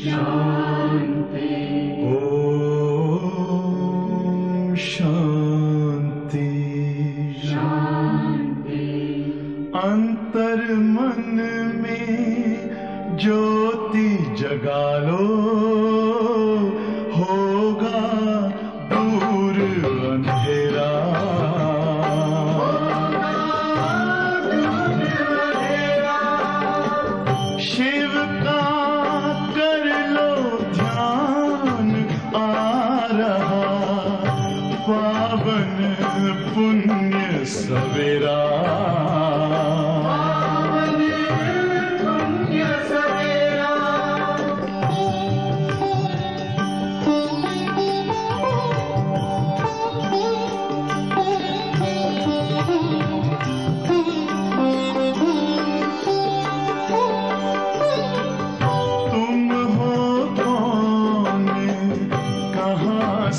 शांति। ओम शांति शांति। अंतर मन में ज्योति जगा लो, होगा दूर अंधेरा। शिव का कर लो ध्यान, आ रहा पावन पुण्य सवेरा।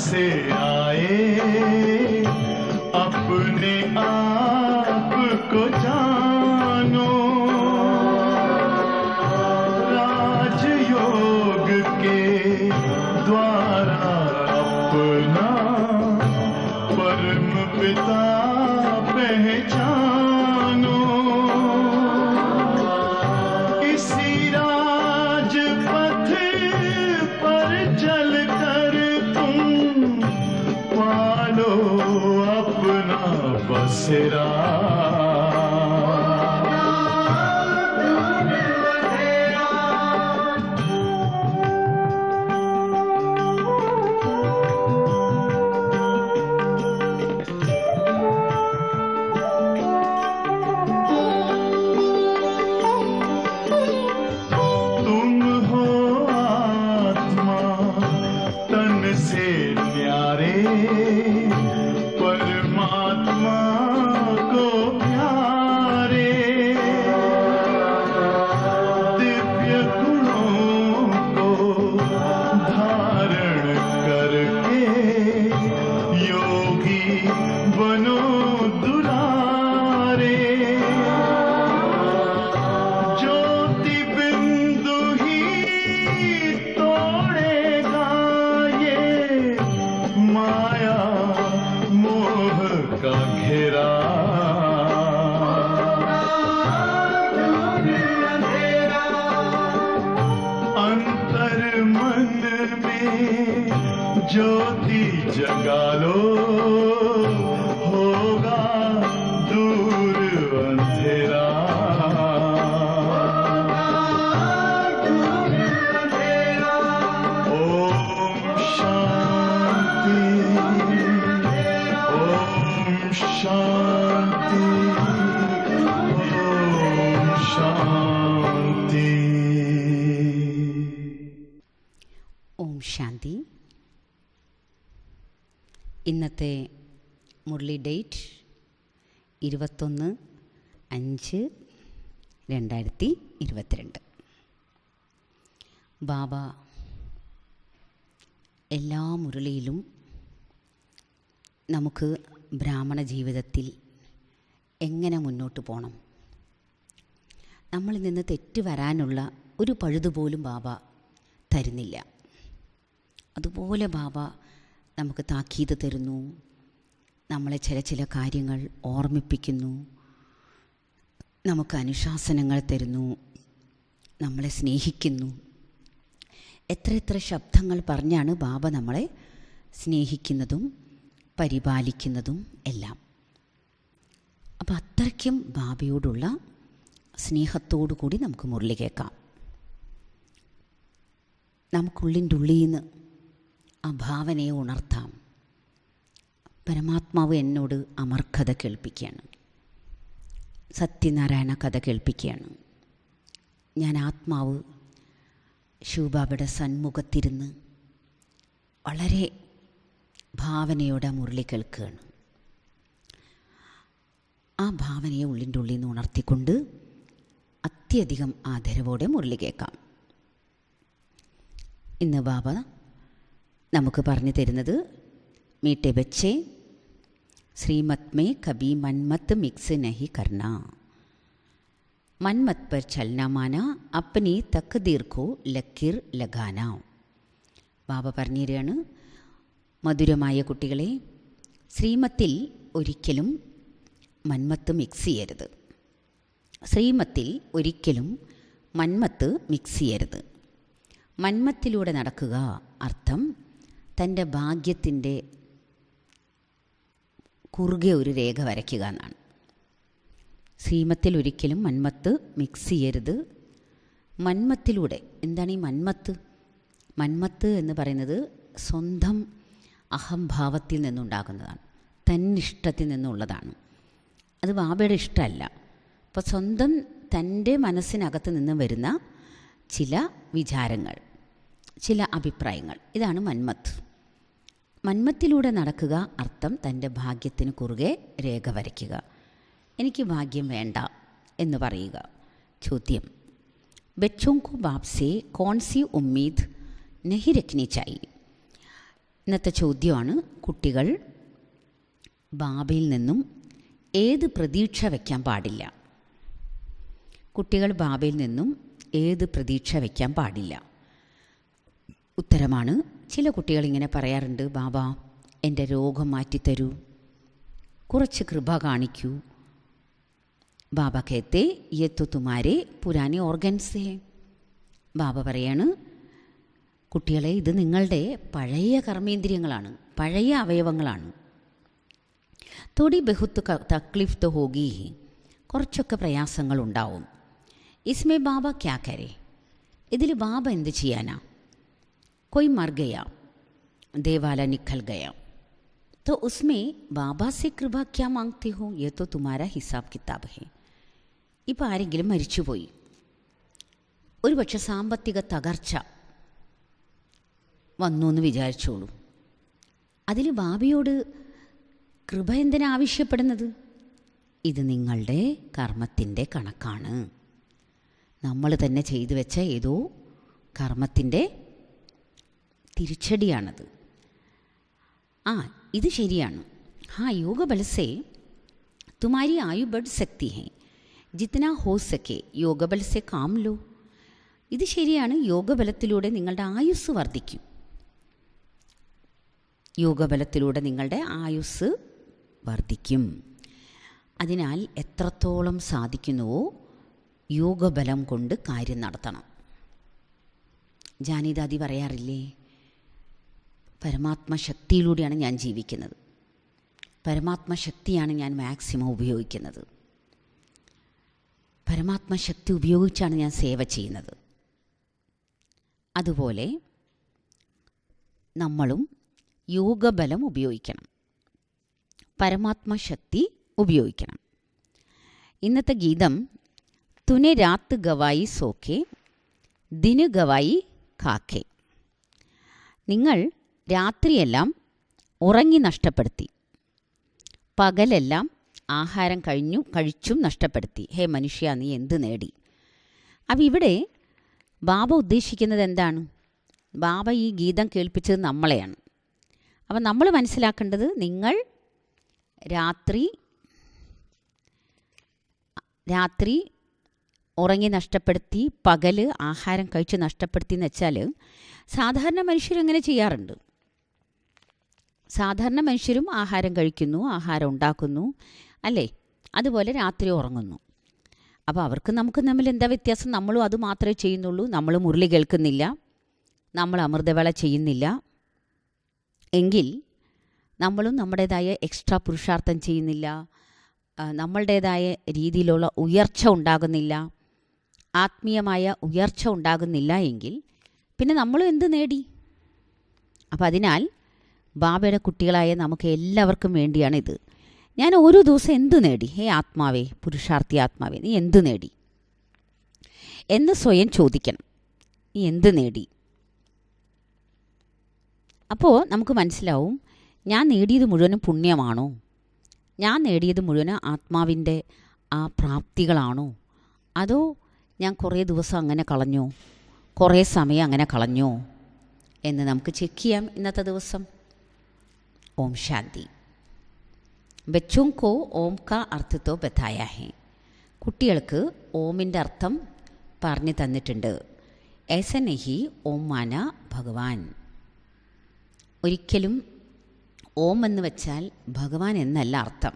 से आए अपने आप को जानो, राजयोग के द्वारा अपना परम पिता पहचानो। इसी राजपथ पर चलकर पालो अपना बसेरा। तुम हो आत्मा तन से न्यारे, परमात्मा को प्यारे। दिव्य गुणों को धारण करके योगी बनो दुलारे। ज्योति बिंदु ही तोड़ेगा ये माया मोह का घेरा। अंतर मन में ज्योति जगा लो, होगा दूर अंधेरा। ओम शांति शांति। ओम शांति। ഓം ശാന്തി. ഇന്നത്തെ മുരളി ഡേറ്റ് 21/5/2022. ബാബ എല്ലാ മുരളിയിലും നമുക്ക് ബ്രാഹ്മണ ജീവിതത്തിൽ എങ്ങനെ മുന്നോട്ട് പോകണം, നമ്മളിൽ നിന്ന് തെറ്റ് വരാനുള്ള ഒരു പഴുതുപോലും ബാബ തരുന്നില്ല. അതുപോലെ ബാബ നമുക്ക് താക്കീത് തരുന്നു, നമ്മളെ ചില കാര്യങ്ങൾ ഓർമ്മിപ്പിക്കുന്നു, നമുക്ക് അനുശാസനങ്ങൾ തരുന്നു, നമ്മളെ സ്നേഹിക്കുന്നു. എത്ര ശബ്ദങ്ങൾ പറഞ്ഞാണ് ബാബ നമ്മളെ സ്നേഹിക്കുന്നതും പരിപാലിക്കുന്നതും എല്ലാം. അപ്പോൾ അത്രയ്ക്കും ബാബയോടുള്ള സ്നേഹത്തോടു കൂടി നമുക്ക് മുരളി കേൾക്കാം. നമുക്കുള്ളിൻ്റെ ഉള്ളിൽ നിന്ന് ആ ഭാവനയെ ഉണർത്താം. പരമാത്മാവ് എന്നോട് അമർ കഥ കേൾപ്പിക്കുകയാണ്, സത്യനാരായണ കഥ കേൾപ്പിക്കുകയാണ്. ഞാൻ ആത്മാവ് ശിവബാബയുടെ സന്മുഖത്തിരുന്ന് വളരെ ഭാവനയോടെ മുരളി കേൾക്കുകയാണ്. ആ ഭാവനയെ ഉള്ളിൻ്റെ ഉള്ളിൽ നിന്ന് ഉണർത്തിക്കൊണ്ട് അത്യധികം ആദരവോടെ മുരളി കേൾക്കാം. ഇന്ന് ബാബ നമുക്ക് പറഞ്ഞു തരുന്നത് മീട്ടെ ബച്ചേ ശ്രീമത് മേ കബി മന്മത്ത് മിക്സ് നഹി കർണ. മന്മത് പർ ചൽന മാന അപ്പനി തക്ദീർ കോ ലക്കീർ ലഗാന. ബാബ പറഞ്ഞു തരികയാണ്, മധുരമായ കുട്ടികളെ, ശ്രീമത്തിൽ ഒരിക്കലും മന്മത്ത് മിക്സ് ചെയ്യരുത്. ശ്രീമത്തിൽ ഒരിക്കലും മന്മത്ത് മിക്സ് ചെയ്യരുത്. മന്മത്തിലൂടെ നടക്കുക അർത്ഥം തൻ്റെ ഭാഗ്യത്തിൻ്റെ കുറുകെ ഒരു രേഖ വരയ്ക്കുക എന്നാണ്. ശ്രീമത്തിൽ ഒരിക്കലും മന്മത്ത് മിക്സ് ചെയ്യരുത്. മന്മത്തിലൂടെ, എന്താണ് ഈ മന്മത്ത്? മന്മത്ത് എന്ന് പറയുന്നത് സ്വന്തം അഹംഭാവത്തിൽ നിന്നുണ്ടാകുന്നതാണ്, തന്നിഷ്ടത്തിൽ നിന്നുള്ളതാണ്. അത് ബാബയുടെ ഇഷ്ടമല്ല. അപ്പോൾ സ്വന്തം തൻ്റെ മനസ്സിനകത്ത് നിന്ന് വരുന്ന ചില വിചാരങ്ങൾ, ചില അഭിപ്രായങ്ങൾ, ഇതാണ് മന്മത്ത്. മന്മത്തിലൂടെ നടക്കുക അർത്ഥം തൻ്റെ ഭാഗ്യത്തിന് കുറുകെ രേഖ വരയ്ക്കുക. എനിക്ക് ഭാഗ്യം വേണ്ട എന്ന് പറയുക. ചോദ്യം, ബച്ചോं को बाप से कौन सी उम्मीद नहीं रखनी चाहिए? ഇന്നത്തെ ചോദ്യമാണ്, കുട്ടികൾ ബാബയിൽ നിന്നും ഏത് പ്രതീക്ഷ വയ്ക്കാൻ പാടില്ല? കുട്ടികൾ ബാബയിൽ നിന്നും ഏത് പ്രതീക്ഷ വയ്ക്കാൻ പാടില്ല? ഉത്തരമാണ്, ചില കുട്ടികൾ ഇങ്ങനെ പറയാറുണ്ട്, ബാബ എൻ്റെ രോഗം മാറ്റിത്തരൂ, കുറച്ച് കൃപ കാണിക്കൂ. ബാബ കേത്തെ യെ തോ തുമാരെ പുരാനെ ഓർഗൻസ് ഹേ. ബാബ പറയാണ്, കുട്ടികളെ, ഇത് നിങ്ങളുടെ പഴയ കർമ്മേന്ദ്രിയങ്ങളാണ്, പഴയ അവയവങ്ങളാണ്. തോടി ബഹുത്ത് തക്ലീഫ് തോ ഹോഗി, കുറച്ചൊക്കെ പ്രയാസങ്ങളുണ്ടാവും. ഇസ്മേ ബാബ ക്യാ കരേ, ഇതിൽ ബാബ എന്ത് ചെയ്യാനാ? കൊയ് മർ ഗയാ, ദേവാല നിഖൽ ഗയാ, तो उसमें बाबा से कृपा क्या मांगते हो? ये तो तुम्हारा हिसाब किताब है. ഇപ്പോൾ ആരെങ്കിലും മരിച്ചുപോയി, ഒരു പക്ഷെ സാമ്പത്തിക തകർച്ച വന്നു എന്ന് വിചാരിച്ചോളൂ. അതിൽ ബാബയോട് കൃപ എന്തിനാ ആവശ്യപ്പെടുന്നത്? ഇത് നിങ്ങളുടെ കർമ്മത്തിൻ്റെ കണക്കാണ്. നമ്മൾ തന്നെ ചെയ്തു വെച്ച ഏതോ കർമ്മത്തിൻ്റെ തിരിച്ചടിയാണത്. ഇത് ശരിയാണ്. യോഗ ബലസേ തുമാരി ആയു ബഡ് സക്തി ഹേ, ജിത്തന ഹോ സക്കെ യോഗ ബലസേ കാം ലോ. ഇത് ശരിയാണ്, യോഗബലത്തിലൂടെ നിങ്ങളുടെ ആയുസ് വർദ്ധിക്കും. യോഗബലത്തിലൂടെ നിങ്ങളുടെ ആയുസ് വർദ്ധിക്കും. അതിനാൽ എത്രത്തോളം സാധിക്കുന്നുവോ യോഗബലം കൊണ്ട് കാര്യം നടത്തണം. ജാനിദാദി പറയാറില്ലേ, പരമാത്മശക്തിയിലൂടെയാണ് ഞാൻ ജീവിക്കുന്നത്, പരമാത്മശക്തിയാണ് ഞാൻ മാക്സിമം ഉപയോഗിക്കുന്നത്, പരമാത്മശക്തി ഉപയോഗിച്ചാണ് ഞാൻ സേവ ചെയ്യുന്നത്. അതുപോലെ നമ്മളും യോഗബലം ഉപയോഗിക്കണം, പരമാത്മശക്തി ഉപയോഗിക്കണം. ഇന്നത്തെ ഗീതം, തുനെ രാത്ത് ഗവായി സോക്കെ ദിന് ഗവായി കാക്കെ. നിങ്ങൾ രാത്രിയെല്ലാം ഉറങ്ങി നഷ്ടപ്പെടുത്തി, പകലെല്ലാം ആഹാരം കഴിച്ചും നഷ്ടപ്പെടുത്തി. ഹേ മനുഷ്യ, നീ എന്ത് നേടി? അപ്പം ഇവിടെ ബാബ ഉദ്ദേശിക്കുന്നത് എന്താണ്? ബാബ ഈ ഗീതം കേൾപ്പിച്ചത് നമ്മളെയാണ്. അപ്പം നമ്മൾ മനസ്സിലാക്കേണ്ടത്, നിങ്ങൾ രാത്രി ഉറങ്ങി നഷ്ടപ്പെടുത്തി, പകല് ആഹാരം കഴിച്ച് നഷ്ടപ്പെടുത്തി എന്ന് വെച്ചാൽ സാധാരണ മനുഷ്യരങ്ങനെ ചെയ്യാറുണ്ട്. സാധാരണ മനുഷ്യരും ആഹാരം കഴിക്കുന്നു, ആഹാരം ഉണ്ടാക്കുന്നു, അല്ലേ? അതുപോലെ രാത്രി ഉറങ്ങുന്നു. അപ്പോൾ അവർക്ക് നമുക്ക് തമ്മിൽ എന്താ വ്യത്യാസം? നമ്മളും അത് മാത്രമേ ചെയ്യുന്നുള്ളൂ. നമ്മൾ മുരളി കേൾക്കുന്നില്ല, നമ്മൾ അമൃതവേള ചെയ്യുന്നില്ല എങ്കിൽ നമ്മളും നമ്മുടേതായ എക്സ്ട്രാ പുരുഷാർത്ഥം ചെയ്യുന്നില്ല, നമ്മളുടേതായ രീതിയിലുള്ള ഉയർച്ച ഉണ്ടാകുന്നില്ല, ആത്മീയമായ ഉയർച്ച ഉണ്ടാകുന്നില്ല എങ്കിൽ പിന്നെ നമ്മളും എന്ത് നേടി? അപ്പം അതിനാൽ ബാബയുടെ കുട്ടികളായ നമുക്ക് എല്ലാവർക്കും വേണ്ടിയാണിത്. ഞാൻ ഓരോ ദിവസം എന്ത് നേടി? ഹേ ആത്മാവേ, പുരുഷാർത്ഥി ആത്മാവേ, നീ എന്ത് നേടി എന്ന് സ്വയം ചോദിക്കണം. നീ എന്ത് നേടി? അപ്പോൾ നമുക്ക് മനസ്സിലാവും, ഞാൻ നേടിയത് മുഴുവനും പുണ്യമാണോ? ഞാൻ നേടിയത് മുഴുവനും ആത്മാവിൻ്റെ ആ പ്രാപ്തികളാണോ? അതോ ഞാൻ കുറേ ദിവസം അങ്ങനെ കളഞ്ഞോ, കുറേ സമയം അങ്ങനെ കളഞ്ഞോ എന്ന് നമുക്ക് ചെക്ക് ചെയ്യാം ഇന്നത്തെ ദിവസം. ഓം ശാന്തി. ബച്ചോं को ओम का अर्थ तो बताया है. കുട്ടികൾക്ക് ഓമിൻ്റെ അർത്ഥം പറഞ്ഞു തന്നിട്ടുണ്ട്. ऐसा नहीं ഓം മാന ഭഗവാൻ. ഒരിക്കലും ഓം എന്ന് വെച്ചാൽ ഭഗവാൻ എന്നല്ല അർത്ഥം.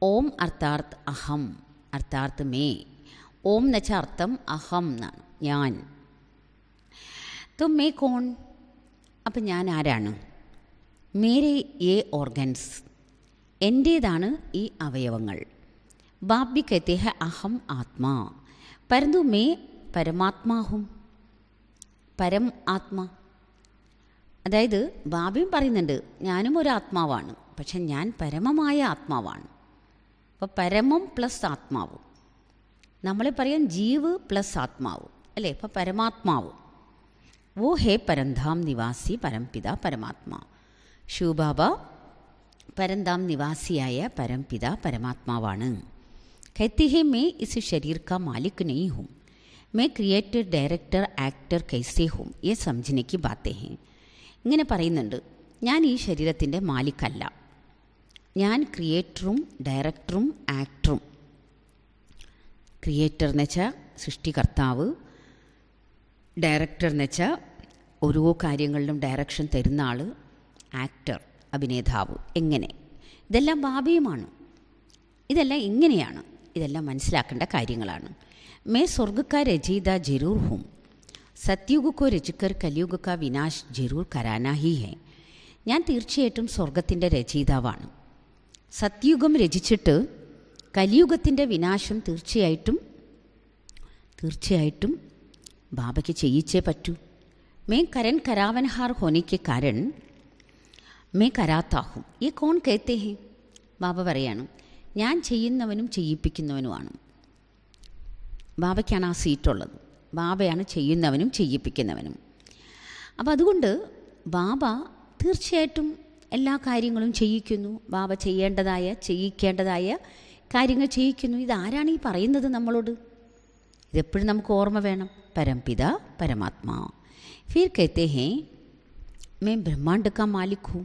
ഓം അർത്ഥാർത്ഥ് അഹം, അർത്ഥാർത്ഥ് മേ. ഓം എന്ന് വെച്ചാൽ അർത്ഥം അഹം എന്നാണ്, ഞാൻ. तो मैं कौन? അപ്പം ഞാൻ ആരാണ്? മേരെ ये ഓർഗൻസ്, എൻ്റേതാണ് ഈ അവയവങ്ങൾ. ബാബ് ബി कहते हैं അഹം ആത്മാ, परंतु मैं പരമാത്മാ ഹും. പരം ആത്മാ, അതായത് ബാബയും പറയുന്നുണ്ട് ഞാനും ഒരു ആത്മാവാണ്, പക്ഷെ ഞാൻ പരമമായ ആത്മാവാണ്. അപ്പോൾ പരമം പ്ലസ് ആത്മാവ്, നമ്മളെ പറയാം ജീവ് പ്ലസ് ആത്മാവ് അല്ലേ. അപ്പോൾ പരമാത്മാവ് വോ ഹേ പരന്ധാം നിവാസി പരംപിത പരമാത്മാ. ശിവബാബ പരന്ധാം നിവാസിയായ പരംപിത പരമാത്മാവാണ്. कहते हैं मैं इस शरीर का मालिक नहीं हूँ, मैं क्रिएटर डायरेक्टर एक्टर कैसे हूँ, ये समझने की बातें हैं. ഇങ്ങനെ പറയുന്നുണ്ട്, ഞാൻ ഈ ശരീരത്തിൻ്റെ മാലിക്കല്ല, ഞാൻ ക്രിയേറ്ററും ഡയറക്ടറും ആക്ടറും. ക്രിയേറ്റർ എന്ന് വെച്ചാൽ സൃഷ്ടികർത്താവ്, ഡയറക്ടർ എന്ന് വെച്ചാൽ ഓരോ കാര്യങ്ങളിലും ഡയറക്ഷൻ തരുന്ന ആൾ, ആക്ടർ അഭിനേതാവ്. എങ്ങനെ? ഇതെല്ലാം ബാബയുമാണ്. ഇതെല്ലാം ഇങ്ങനെയാണ്, ഇതെല്ലാം മനസ്സിലാക്കേണ്ട കാര്യങ്ങളാണ്. मैं स्वर्ग का रचयिता जरूर हूँ, സത്യുഗ് കോ രചിക്കർ കലിയുഗ് കാ വിനാശ് ജരൂർ കരാനാ ഹി ഹെ. ഞാൻ തീർച്ചയായിട്ടും സ്വർഗത്തിൻ്റെ രചയിതാവാണ്. സത്യുഗം രചിച്ചിട്ട് കലിയുഗത്തിൻ്റെ വിനാശം തീർച്ചയായിട്ടും ബാബയ്ക്ക് ചെയ്യിച്ചേ പറ്റൂ. May Karan കരാവൻഹാർ ഹോനെക്ക് കാരൺ may കരാത്താഹും. ഈ കോൺ കേത്തേ ഹേ? ബാബ പറയാണ് ഞാൻ ചെയ്യുന്നവനും ചെയ്യിപ്പിക്കുന്നവനുമാണ്. ബാബയ്ക്കാണ് ആ സീറ്റുള്ളത്. ബാബയാണ് ചെയ്യുന്നവനും ചെയ്യിപ്പിക്കുന്നവനും. അപ്പോൾ അതുകൊണ്ട് ബാബ തീർച്ചയായിട്ടും എല്ലാ കാര്യങ്ങളും ചെയ്യിക്കുന്നു. ബാബ ചെയ്യിക്കേണ്ടതായ കാര്യങ്ങൾ ചെയ്യിക്കുന്നു. ഇതാരാണ് ഈ പറയുന്നത് നമ്മളോട്? ഇതെപ്പോഴും നമുക്ക് ഓർമ്മ വേണം. പരംപിത പരമാത്മാ. फिर कहते हैं मैं ब्रह्मांड का मालिक हूँ,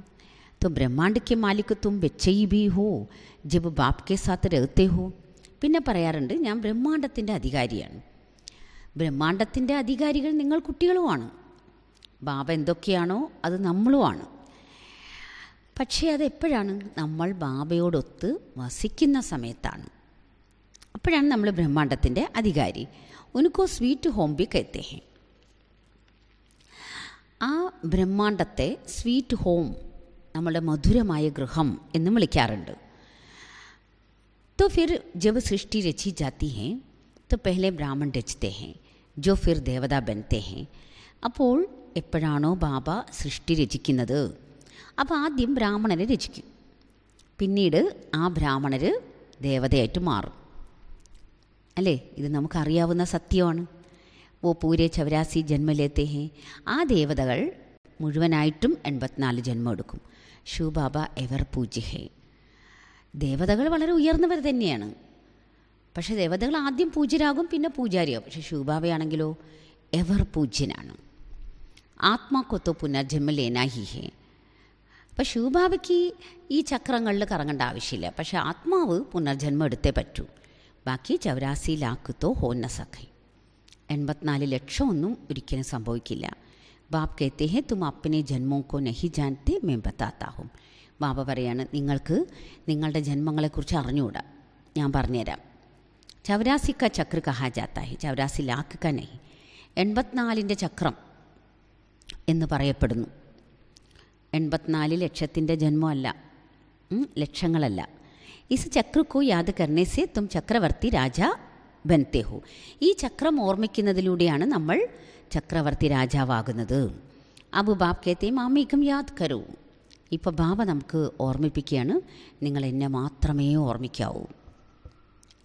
तो ब्रह्मांड के मालिक तुम बच्चे ही भी हो जब बाप के साथ रहते हो. പിന്നെ പറയാറുണ്ട് ഞാൻ ബ്രഹ്മാണ്ടത്തിൻ്റെ അധികാരിയാണ്. ബ്രഹ്മാണ്ടത്തിൻ്റെ അധികാരികൾ നിങ്ങൾ കുട്ടികളുമാണ്. ബാബ എന്തൊക്കെയാണോ അത് നമ്മളുമാണ്. പക്ഷേ അതെപ്പോഴാണ്? നമ്മൾ ബാബയോടൊത്ത് വസിക്കുന്ന സമയത്താണ്. അപ്പോഴാണ് നമ്മൾ ബ്രഹ്മാണ്ടത്തിൻ്റെ അധികാരി. ഉനക്കോ സ്വീറ്റ് ഹോം ബി कहते हैं. ആ ബ്രഹ്മാണ്ടത്തെ സ്വീറ്റ് ഹോം, നമ്മളുടെ മധുരമായ ഗൃഹം എന്നും വിളിക്കാറുണ്ട്. तो फिर जब सृष्टि रची जाती है तो पहले ब्राह्मण रचते हैं जो फिर देवता बनते हैं. അപ്പോൾ എപ്പോഴാണോ ബാബ സൃഷ്ടി രചിക്കുന്നത്, അപ്പോൾ ആദ്യം ബ്രാഹ്മണരെ രചിക്കും. പിന്നീട് ആ ബ്രാഹ്മണർ ദേവതയായിട്ട് മാറും അല്ലേ. ഇത് നമുക്കറിയാവുന്ന സത്യമാണ്. ഓ പൂരെ 84 ജന്മലേത്തെ ഹേ. ആ ദേവതകൾ മുഴുവനായിട്ടും 84 ജന്മം എടുക്കും. ശിവബാബ എവർ പൂജ്യ ഹേ. ദേവതകൾ വളരെ ഉയർന്നവർ തന്നെയാണ്. പക്ഷേ ദേവതകൾ ആദ്യം പൂജ്യരാകും, പിന്നെ പൂജാരിയാകും. പക്ഷേ ശിവബാബയാണെങ്കിലോ എവർ പൂജ്യനാണ്. ആത്മാക്കൊത്തോ പുനർജന്മ ലേനാഹി ഹേ. അപ്പം ശിവബാബയ്ക്ക് ഈ ചക്രങ്ങളിൽ കറങ്ങേണ്ട ആവശ്യമില്ല. പക്ഷേ ആത്മാവ് പുനർജന്മം എടുത്തേ പറ്റൂ. ബാക്കി 84 ലാഖത്തോ ഹോന്ന സഖൈ. 84 ലക്ഷം ഒന്നും ഒരിക്കലും സംഭവിക്കില്ല. ബാബ് कहते हैं तुम अपने जन्मों को नहीं जानते मैं बताता हूँ. ബാബ പറയാണ് നിങ്ങൾക്ക് നിങ്ങളുടെ ജന്മങ്ങളെക്കുറിച്ച് അറിഞ്ഞുകൂടാ, ഞാൻ പറഞ്ഞുതരാം. 84 का चक्र कहा जाता है, 84 लाख का नहीं. 84ൻ്റെ ചക്രം എന്ന് പറയപ്പെടുന്നു. 84 ലക്ഷത്തിൻ്റെ ജന്മമല്ല, ലക്ഷങ്ങളല്ല. Is Chakra co Yaad കർണേ say തും ചക്രവർത്തി രാജ ബൻതേ ഹോ. ഈ ചക്രം ഓർമ്മിക്കുന്നതിലൂടെയാണ് നമ്മൾ ചക്രവർത്തി രാജാവാകുന്നത്. അബു ബാബ് കേത്തേ മാമേകം യാദ് കരൂ. ഇപ്പോൾ ബാബ നമുക്ക് ഓർമ്മിപ്പിക്കുകയാണ്, നിങ്ങൾ എന്നെ മാത്രമേ ഓർമ്മിക്കാവൂ,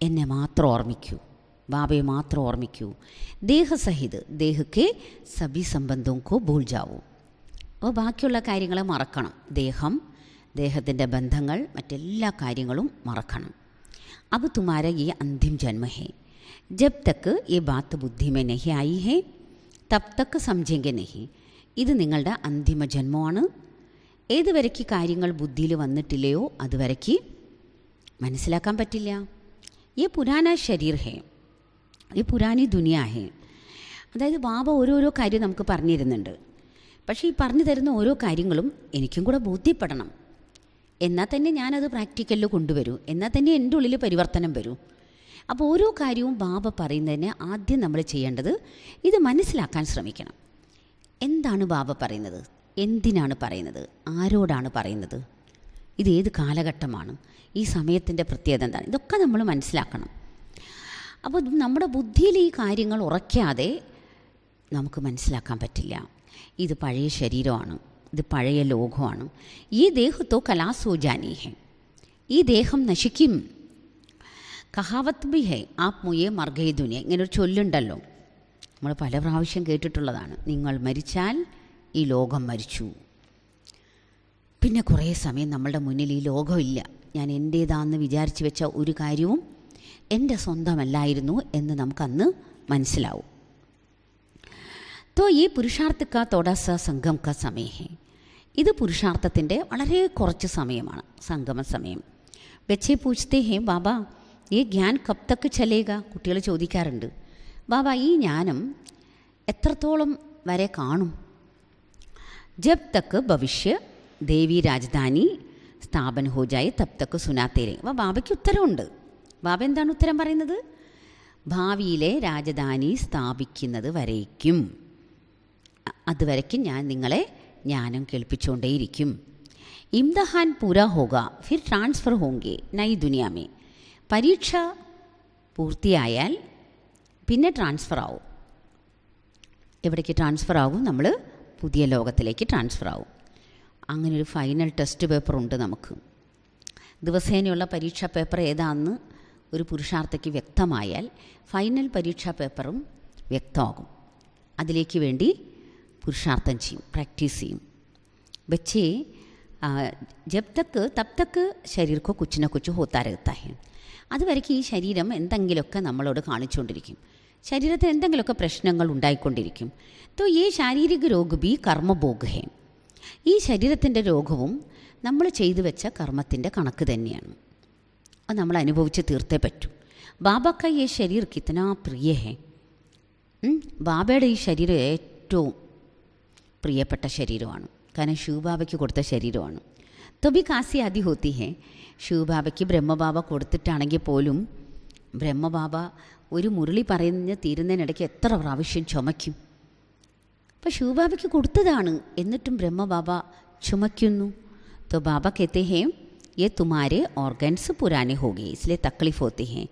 എന്നെ മാത്രം ഓർമ്മിക്കൂ, ബാബയെ മാത്രം ഓർമ്മിക്കൂ. ദേഹസഹിത് ദേഹക്കെ സബി സംബന്ധവും കോ ഭൂൽ ജാവൂ. അപ്പോൾ ബാക്കിയുള്ള കാര്യങ്ങൾ മറക്കണം. ദേഹത്തിൻ്റെ ബന്ധങ്ങൾ, മറ്റെല്ലാ കാര്യങ്ങളും മറക്കണം. अब तुम्हारा ये अंतिम जन्म है. जब तक ये बात बुद्धि में नहीं आई है तब तक समझेंगे नहीं. ഇത് നിങ്ങളുടെ അന്തിമ ജന്മമാണ്. ഏതുവരയ്ക്ക് കാര്യങ്ങൾ ബുദ്ധിയിൽ വന്നിട്ടില്ലയോ അതുവരയ്ക്ക് മനസ്സിലാക്കാൻ പറ്റില്ല. ये पुराना ശരീർ ഹേ, ഈ പുരാനി ദുനിയ ഹേ. അതായത് ബാബ ഓരോരോ കാര്യം നമുക്ക് പറഞ്ഞു തരുന്നുണ്ട്. പക്ഷേ ഈ പറഞ്ഞു തരുന്ന ഓരോ കാര്യങ്ങളും എനിക്കും കൂടെ ബോധ്യപ്പെടണം. എന്നാൽ തന്നെ ഞാനത് പ്രാക്ടിക്കലിൽ കൊണ്ടുവരൂ, എന്നാൽ തന്നെ എൻ്റെ ഉള്ളിൽ പരിവർത്തനം വരൂ. അപ്പോൾ ഓരോ കാര്യവും ബാബ പറയുന്നതിന് ആദ്യം നമ്മൾ ചെയ്യേണ്ടത് ഇത് മനസ്സിലാക്കാൻ ശ്രമിക്കണം. എന്താണ് ബാബ പറയുന്നത്, എന്തിനാണ് പറയുന്നത്, ആരോടാണ് പറയുന്നത്, ഇത് ഏത് കാലഘട്ടമാണ്, ഈ സമയത്തിൻ്റെ പ്രത്യേകത എന്താണ്, ഇതൊക്കെ നമ്മൾ മനസ്സിലാക്കണം. അപ്പോൾ നമ്മുടെ ബുദ്ധിയിൽ ഈ കാര്യങ്ങൾ ഉറയ്ക്കാതെ നമുക്ക് മനസ്സിലാക്കാൻ പറ്റില്ല. ഇത് പഴയ ശരീരമാണ്, ഇത് പഴയ ലോകമാണ്. ഈ ദേഹത്തോ കലാസോജാനി ഹെ, ഈ ദേഹം നശിക്കും. കഹാവത്ത് ബി ഹെ ആപ് മുയെ മർഗേ ദുനിയ, ഇങ്ങനൊരു ചൊല്ലുണ്ടല്ലോ, നമ്മൾ പല പ്രാവശ്യം കേട്ടിട്ടുള്ളതാണ്. നിങ്ങൾ മരിച്ചാൽ ഈ ലോകം മരിച്ചു. പിന്നെ കുറേ സമയം നമ്മളുടെ മുന്നിൽ ഈ ലോകമില്ല, ഞാൻ എൻ്റേതാണെന്ന് വിചാരിച്ച് വെച്ച ഒരു കാര്യവും എൻ്റെ സ്വന്തമല്ലായിരുന്നു എന്ന് നമുക്കന്ന് മനസ്സിലാവും. തോ ഈ പുരുഷാർത്ഥ കാ തോടാ സ സംഗം കാ സമയ ഹെ, ഇത് പുരുഷാർത്ഥത്തിൻ്റെ വളരെ കുറച്ച് സമയമാണ്, സംഗമ സമയം. ബച്ചേ പൂछते हैं ബാബാ ഈ ജ്ഞാൻ കബ് തക്ക് ചലേഗ, കുട്ടികൾ ചോദിക്കാറുണ്ട്, ബാബ ഈ ജ്ഞാനം എത്രത്തോളം വരെ കാണും. ജബ് തക്ക് ഭവിഷ്യ ദേവി രാജധാനി സ്ഥാപന ഹോ ജായേ തബ് തക്ക് സുനാത്തേരെ. അപ്പോൾ ബാബയ്ക്ക് ഉത്തരവുണ്ട്. ബാബ എന്താണ് ഉത്തരം പറയുന്നത്? ഭാവിയിലെ രാജധാനി സ്ഥാപിക്കുന്നത് വരേക്കും, അതുവരയ്ക്കും ഞാൻ നിങ്ങളെ ജ്ഞാനം കേൾപ്പിച്ചുകൊണ്ടേയിരിക്കും. ഇംതഹാൻ പൂരാ ഹോഗ ഫിർ ട്രാൻസ്ഫർ ഹോങ്കെ നയി ദുനിയാമേ, പരീക്ഷ പൂർത്തിയായാൽ പിന്നെ ട്രാൻസ്ഫർ ആവും. എവിടേക്ക് ട്രാൻസ്ഫർ ആകും? നമ്മൾ പുതിയ ലോകത്തിലേക്ക് ട്രാൻസ്ഫർ ആവും. അങ്ങനൊരു ഫൈനൽ ടെസ്റ്റ് പേപ്പർ ഉണ്ട് നമുക്ക്. ദിവസേനയുള്ള പരീക്ഷാ പേപ്പർ ഏതാണെന്ന് ഒരു പുരുഷാർത്ഥയ്ക്ക് വ്യക്തമായാൽ ഫൈനൽ പരീക്ഷാ പേപ്പറും വ്യക്തമാകും. അതിലേക്ക് വേണ്ടി പുരുഷാർത്ഥം ചെയ്യും, പ്രാക്ടീസ് ചെയ്യും. ബച്ചേ ജബ് തക്ക് തബ് തക്ക് ശരീർ കോ കുച്ച് ന കുച്ച് ഹോത്താ രഹത്താ ഹെ, അതുവരയ്ക്ക് ഈ ശരീരം എന്തെങ്കിലുമൊക്കെ നമ്മളോട് കാണിച്ചുകൊണ്ടിരിക്കും, ശരീരത്തിൽ എന്തെങ്കിലുമൊക്കെ പ്രശ്നങ്ങൾ ഉണ്ടായിക്കൊണ്ടിരിക്കും. തോ ഈ ശാരീരിക രോഗ് ബി കർമ്മഭോഗ് ഹെ, ഈ ശരീരത്തിൻ്റെ രോഗവും നമ്മൾ ചെയ്തു വെച്ച കർമ്മത്തിൻ്റെ കണക്ക് തന്നെയാണ്. അത് നമ്മൾ അനുഭവിച്ച് തീർത്തേ പറ്റൂ. ബാബക്ക ഈ ശരീർ കിത്തനാ പ്രിയ ഹെ, ബാബയുടെ ഈ ശരീരം ഏറ്റവും പ്രിയപ്പെട്ട ശരീരമാണ്, കാരണം ശിവബാബയ്ക്ക് കൊടുത്ത ശരീരമാണ്. തൊബി കാസി ആദി ഹോത്തി ഹെ, ശിവബാബയ്ക്ക് ബ്രഹ്മബാബ കൊടുത്തിട്ടാണെങ്കിൽ പോലും ബ്രഹ്മബാബ ഒരു മുരളി പറയുന്ന തീരുന്നതിനിടയ്ക്ക് എത്ര പ്രാവശ്യം ചുമയ്ക്കും. അപ്പോൾ ശിവബാബയ്ക്ക് കൊടുത്തതാണ്, എന്നിട്ടും ബ്രഹ്മബാബ ചുമയ്ക്കുന്നു. तो बाबा कहते हैं ये तुम्हारे ഓർഗൻസ് പുരാനെ ഹോഗി ഇസ്ലേ തക്ലീഫ് ഹോത്തി ഹേ.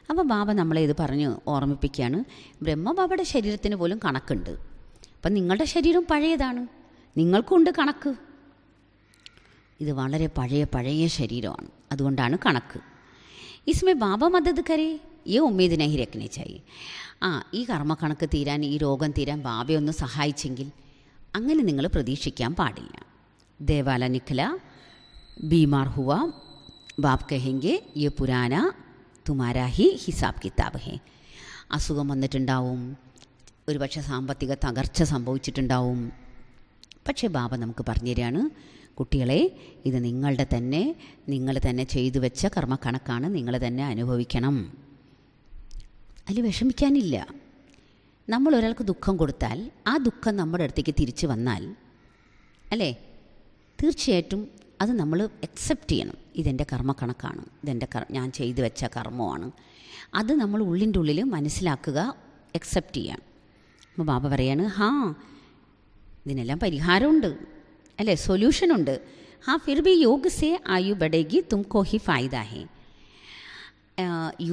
അപ്പോൾ ബാബ നമ്മളെ ഇത് പറഞ്ഞ് ഓർമ്മിപ്പിക്കുകയാണ്, ബ്രഹ്മബാബയുടെ ശരീരത്തിന് പോലും കണക്കുണ്ട്. അപ്പം നിങ്ങളുടെ ശരീരം പഴയതാണ്, നിങ്ങൾക്കുണ്ട് കണക്ക്. ഇത് വളരെ പഴയ ശരീരമാണ്, അതുകൊണ്ടാണ് കണക്ക്. ഇസ്മേ ബാബ മദത് കരേ ഈ ഉമ്മീദ് നഹി രഖ്നെ ചാഹിയെ. ഈ കർമ്മക്കണക്ക് തീരാൻ, ഈ രോഗം തീരാൻ ബാബയൊന്ന് സഹായിച്ചെങ്കിൽ അങ്ങനെ നിങ്ങൾ പ്രതീക്ഷിക്കാൻ പാടില്ല. ദേവാല നിഖല बीमार हुआ, बाप कहेंगे ये पुराना तुम्हारा ही ഹിസാബ് കിതാബ് ഹേ. അസുഖം വന്നിട്ടുണ്ടാവും, ഒരുപക്ഷെ സാമ്പത്തിക തകർച്ച സംഭവിച്ചിട്ടുണ്ടാവും. പക്ഷേ ബാബ നമുക്ക് പറഞ്ഞു തരികയാണ്, കുട്ടികളെ ഇത് നിങ്ങൾ തന്നെ ചെയ്തു വെച്ച കർമ്മക്കണക്കാണ്, നിങ്ങൾ തന്നെ അനുഭവിക്കണം. അതിൽ വിഷമിക്കാനില്ല. നമ്മൾ ഒരാൾക്ക് ദുഃഖം കൊടുത്താൽ ആ ദുഃഖം നമ്മുടെ അടുത്തേക്ക് തിരിച്ചു വന്നാൽ അല്ലേ, തീർച്ചയായിട്ടും അത് നമ്മൾ അക്സെപ്റ്റ് ചെയ്യണം. ഇതെൻ്റെ കർമ്മക്കണക്കാണ്, ഞാൻ ചെയ്തു വെച്ച കർമ്മമാണ്. അത് നമ്മൾ ഉള്ളിൻ്റെ ഉള്ളിൽ മനസ്സിലാക്കുക, അക്സെപ്റ്റ് ചെയ്യാം. അപ്പോൾ ബാബ പറയാണ്, ഇതിനെല്ലാം പരിഹാരമുണ്ട് അല്ലേ, സൊല്യൂഷനുണ്ട്. ഫിർ ഭി योग से आयु बढ़ेगी तुमको ही फायदा है.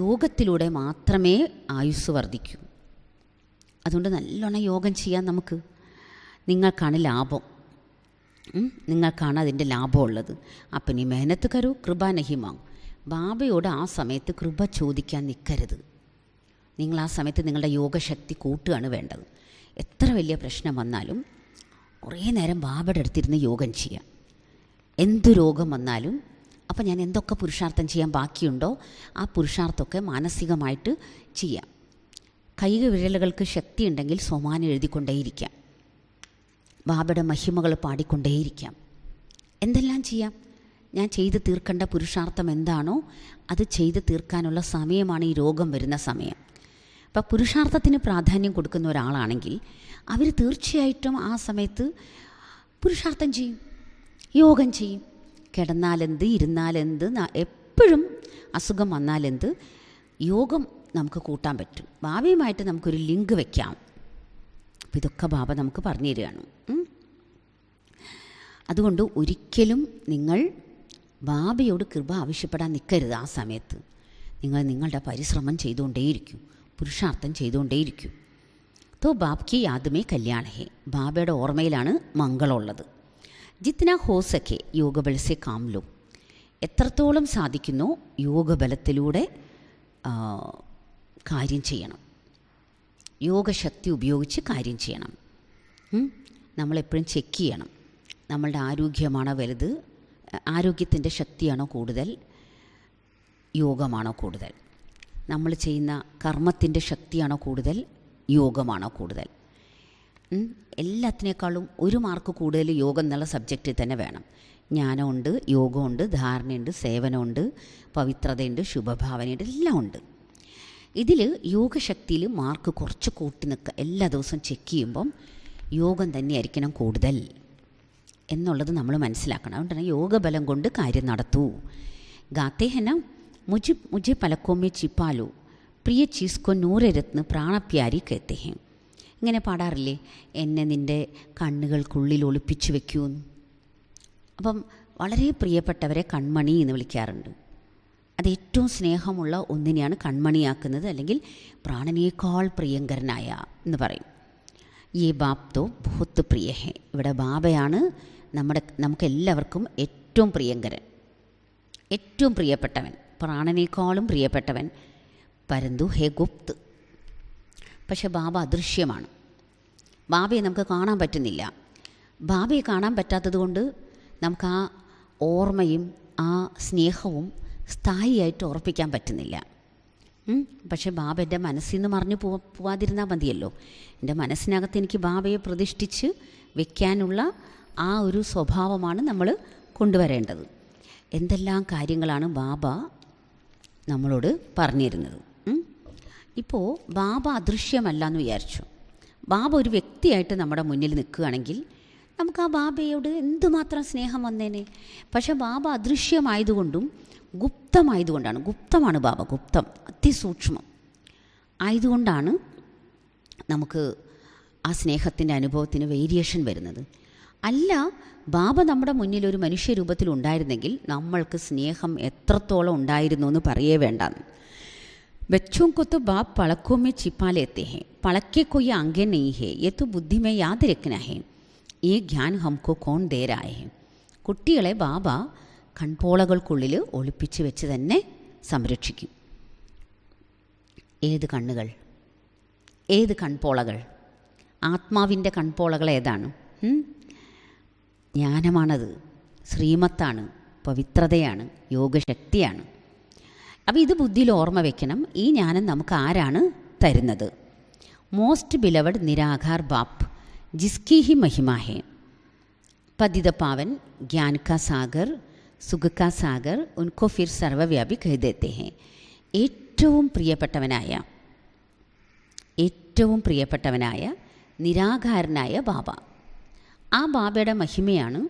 യോഗത്തിലൂടെ മാത്രമേ ആയുസ് വർദ്ധിക്കൂ. അതുകൊണ്ട് നല്ലോണം യോഗം ചെയ്യാൻ നമുക്ക്. നിങ്ങൾക്കാണ് ലാഭം, നിങ്ങൾക്കാണ് അതിൻ്റെ ലാഭമുള്ളത്. അപ്പം നീ മെഹനത്ത് കരൂ, കൃപ നഹിമാങ്. ബാബയോട് ആ സമയത്ത് കൃപ ചോദിക്കാൻ നിൽക്കരുത്. നിങ്ങൾ ആ സമയത്ത് നിങ്ങളുടെ യോഗശക്തി കൂട്ടുകയാണ് വേണ്ടത്. എത്ര വലിയ പ്രശ്നം വന്നാലും കുറേ നേരം ബാബയുടെ അടുത്തിരുന്ന് യോഗം ചെയ്യാം. എന്ത് രോഗം വന്നാലും അപ്പം ഞാൻ എന്തൊക്കെ പുരുഷാർത്ഥം ചെയ്യാൻ ബാക്കിയുണ്ടോ ആ പുരുഷാർത്ഥമൊക്കെ മാനസികമായിട്ട് ചെയ്യാം. കൈവിരലുകൾക്ക് ശക്തി ഉണ്ടെങ്കിൽ സോമാനം എഴുതിക്കൊണ്ടേയിരിക്കാം, ബാബയുടെ മഹിമകൾ പാടിക്കൊണ്ടേയിരിക്കാം, എന്തെല്ലാം ചെയ്യാം. ഞാൻ ചെയ്ത് തീർക്കേണ്ട പുരുഷാർത്ഥം എന്താണോ അത് ചെയ്ത് തീർക്കാനുള്ള സമയമാണ് ഈ രോഗം വരുന്ന സമയം. അപ്പം പുരുഷാർത്ഥത്തിന് പ്രാധാന്യം കൊടുക്കുന്ന ഒരാളാണെങ്കിൽ അവർ തീർച്ചയായിട്ടും ആ സമയത്ത് പുരുഷാർത്ഥം ചെയ്യും, യോഗം ചെയ്യും. കിടന്നാലെന്ത്, ഇരുന്നാലെന്ത്, എപ്പോഴും അസുഖം വന്നാലെന്ത്, യോഗം നമുക്ക് കൂട്ടാൻ പറ്റും. ബാബയുമായിട്ട് നമുക്കൊരു ലിങ്ക് വയ്ക്കാം. അപ്പം ഇതൊക്കെ ബാബ നമുക്ക് പറഞ്ഞു തരികയാണ്. അതുകൊണ്ട് ഒരിക്കലും നിങ്ങൾ ബാബയോട് കൃപ ആവശ്യപ്പെടാൻ നിൽക്കരുത്. ആ സമയത്ത് നിങ്ങൾ നിങ്ങളുടെ പരിശ്രമം ചെയ്തുകൊണ്ടേയിരിക്കും, പുരുഷാർത്ഥം ചെയ്തുകൊണ്ടേയിരിക്കും. തോ ബാബ്ക്ക് യാദ്മേ കല്യാണ ഹേ, ബാബയുടെ ഓർമ്മയിലാണ് മംഗളമുള്ളത്. ജിത്ന ഹോസക്കെ യോഗബലസെ കാംലോ, എത്രത്തോളം സാധിക്കുന്നോ യോഗബലത്തിലൂടെ കാര്യം ചെയ്യണം, യോഗശക്തി ഉപയോഗിച്ച് കാര്യം ചെയ്യണം. നമ്മളെപ്പോഴും ചെക്ക് ചെയ്യണം, നമ്മളുടെ ആരോഗ്യമാണോ വലുത്, ആരോഗ്യത്തിൻ്റെ ശക്തിയാണോ കൂടുതൽ, യോഗമാണോ കൂടുതൽ, നമ്മൾ ചെയ്യുന്ന കർമ്മത്തിൻ്റെ ശക്തിയാണോ കൂടുതൽ, യോഗമാണോ കൂടുതൽ. എല്ലാത്തിനേക്കാളും 1 മാർക്ക് കൂടുതൽ യോഗം എന്നുള്ള സബ്ജക്റ്റിൽ തന്നെ വേണം. ജ്ഞാനമുണ്ട്, യോഗമുണ്ട്, ധാരണയുണ്ട്, സേവനമുണ്ട്, പവിത്രതയുണ്ട്, ശുഭഭാവനയുണ്ട്, എല്ലാം ഉണ്ട്. ഇതിൽ യോഗശക്തിയിൽ മാർക്ക് കുറച്ച് കൂട്ടി നിൽക്കുക. എല്ലാ ദിവസവും ചെക്ക് ചെയ്യുമ്പം യോഗം തന്നെയായിരിക്കണം കൂടുതൽ എന്നുള്ളത് നമ്മൾ മനസ്സിലാക്കണം. അതുകൊണ്ടാണ് യോഗബലം കൊണ്ട് കാര്യം നടത്തൂ. ഗാത്തേ ഹെന മുझे പലക്കോ മേ ചിപ്പാലോ പ്രിയ ചീസ്കോ നൂരരത്ന് പ്രാണപ്യാരി കേത്തെ ഹെ. ഇങ്ങനെ പാടാറില്ലേ, എന്നെ നിൻ്റെ കണ്ണുകൾക്കുള്ളിൽ ഒളിപ്പിച്ചു വെക്കൂന്ന്. അപ്പം വളരെ പ്രിയപ്പെട്ടവരെ കൺമണി എന്ന് വിളിക്കാറുണ്ട്. അത് ഏറ്റവും സ്നേഹമുള്ള ഒന്നിനെയാണ് കൺമണിയാക്കുന്നത്, അല്ലെങ്കിൽ പ്രാണനേക്കാൾ പ്രിയങ്കരനായ എന്ന് പറയും. ഈ ബാപ് തോ ബഹുത്ത് പ്രിയ ഹെ. ഇവിടെ ബാബയാണ് നമുക്കെല്ലാവർക്കും ഏറ്റവും പ്രിയങ്കരൻ, ഏറ്റവും പ്രിയപ്പെട്ടവൻ, പ്രാണനേക്കാളും പ്രിയപ്പെട്ടവൻ. പരന്തു ഹേ ഗുപ്ത്. പക്ഷെ ബാബ അദൃശ്യമാണ്, ബാബയെ നമുക്ക് കാണാൻ പറ്റുന്നില്ല. ബാബയെ കാണാൻ പറ്റാത്തത് കൊണ്ട് നമുക്ക് ആ ഓർമ്മയും ആ സ്നേഹവും സ്ഥായിയായിട്ട് ഉറപ്പിക്കാൻ പറ്റുന്നില്ല. പക്ഷെ ബാബ എൻ്റെ മനസ്സിൽ നിന്ന് മറിഞ്ഞു പോവാതിരുന്നാൽ മതിയല്ലോ. എൻ്റെ മനസ്സിനകത്ത് എനിക്ക് ബാബയെ പ്രതിഷ്ഠിച്ച് വെക്കാനുള്ള ആ ഒരു സ്വഭാവമാണ് നമ്മൾ കൊണ്ടുവരേണ്ടത്. എന്തെല്ലാം കാര്യങ്ങളാണ് ബാബ നമ്മളോട് പറഞ്ഞിരുന്നത്. ഇപ്പോൾ ബാബ അദൃശ്യമല്ല എന്ന് വിചാരിച്ചു. ബാബ ഒരു വ്യക്തിയായിട്ട് നമ്മുടെ മുന്നിൽ നിൽക്കുകയാണെങ്കിൽ നമുക്ക് ആ ബാബയോട് എന്തുമാത്രം സ്നേഹം വന്നേനെ. പക്ഷേ ബാബ അദൃശ്യമായതുകൊണ്ടും ഗുപ്തമായതുകൊണ്ടാണ്, ഗുപ്തമാണ് ബാബ, ഗുപ്തം, അതിസൂക്ഷ്മം ആയതുകൊണ്ടാണ് നമുക്ക് ആ സ്നേഹത്തിൻ്റെ അനുഭവത്തിന് വേരിയേഷൻ വരുന്നത്. അല്ല, ബാബ നമ്മുടെ മുന്നിൽ ഒരു മനുഷ്യരൂപത്തിൽ ഉണ്ടായിരുന്നെങ്കിൽ നമ്മൾക്ക് സ്നേഹം എത്രത്തോളം ഉണ്ടായിരുന്നു എന്ന് പറയേ വേണ്ടാന്ന്. बच्चों को तो बाप पलकों में छिपा लेते हैं, पलक के कोई आगे नहीं है, ये तो बुद्धि में याद रखना है, ये ज्ञान हमको कौन दे रहा है. കുട്ടികളെ ബാബ കൺപോളകൾക്കുള്ളിൽ ഒളിപ്പിച്ച് വെച്ച് തന്നെ സംരക്ഷിക്കും. ഏത് കണ്ണുകൾ, ഏത് കൺപോളകൾ? ആത്മാവിൻ്റെ കൺപോളകൾ ഏതാണ്? ജ്ഞാനമാണത്, ശ്രീമത്താണ്, പവിത്രതയാണ്, യോഗശക്തിയാണ്. അപ്പോൾ ഇത് ബുദ്ധിയിൽ ഓർമ്മ വയ്ക്കണം. ഈ ജ്ഞാനം നമുക്ക് ആരാണ് തരുന്നത്? മോസ്റ്റ് ബിലവഡ് നിരാകാർ ബാപ്പ് ജിസ്കി ഹി മഹിമ ഹെ. പതിത പാവൻ ജ്ഞാൻ കാ സാഗർ, സുഖ കാ സാഗർ, ഉൻകോ ഫിർ സർവവ്യാപി കഹ് ദേത്തെ ഹെ. ഏറ്റവും പ്രിയപ്പെട്ടവനായ നിരാകാരനായ ബാബ, ആ ബാബയുടെ മഹിമയാണ്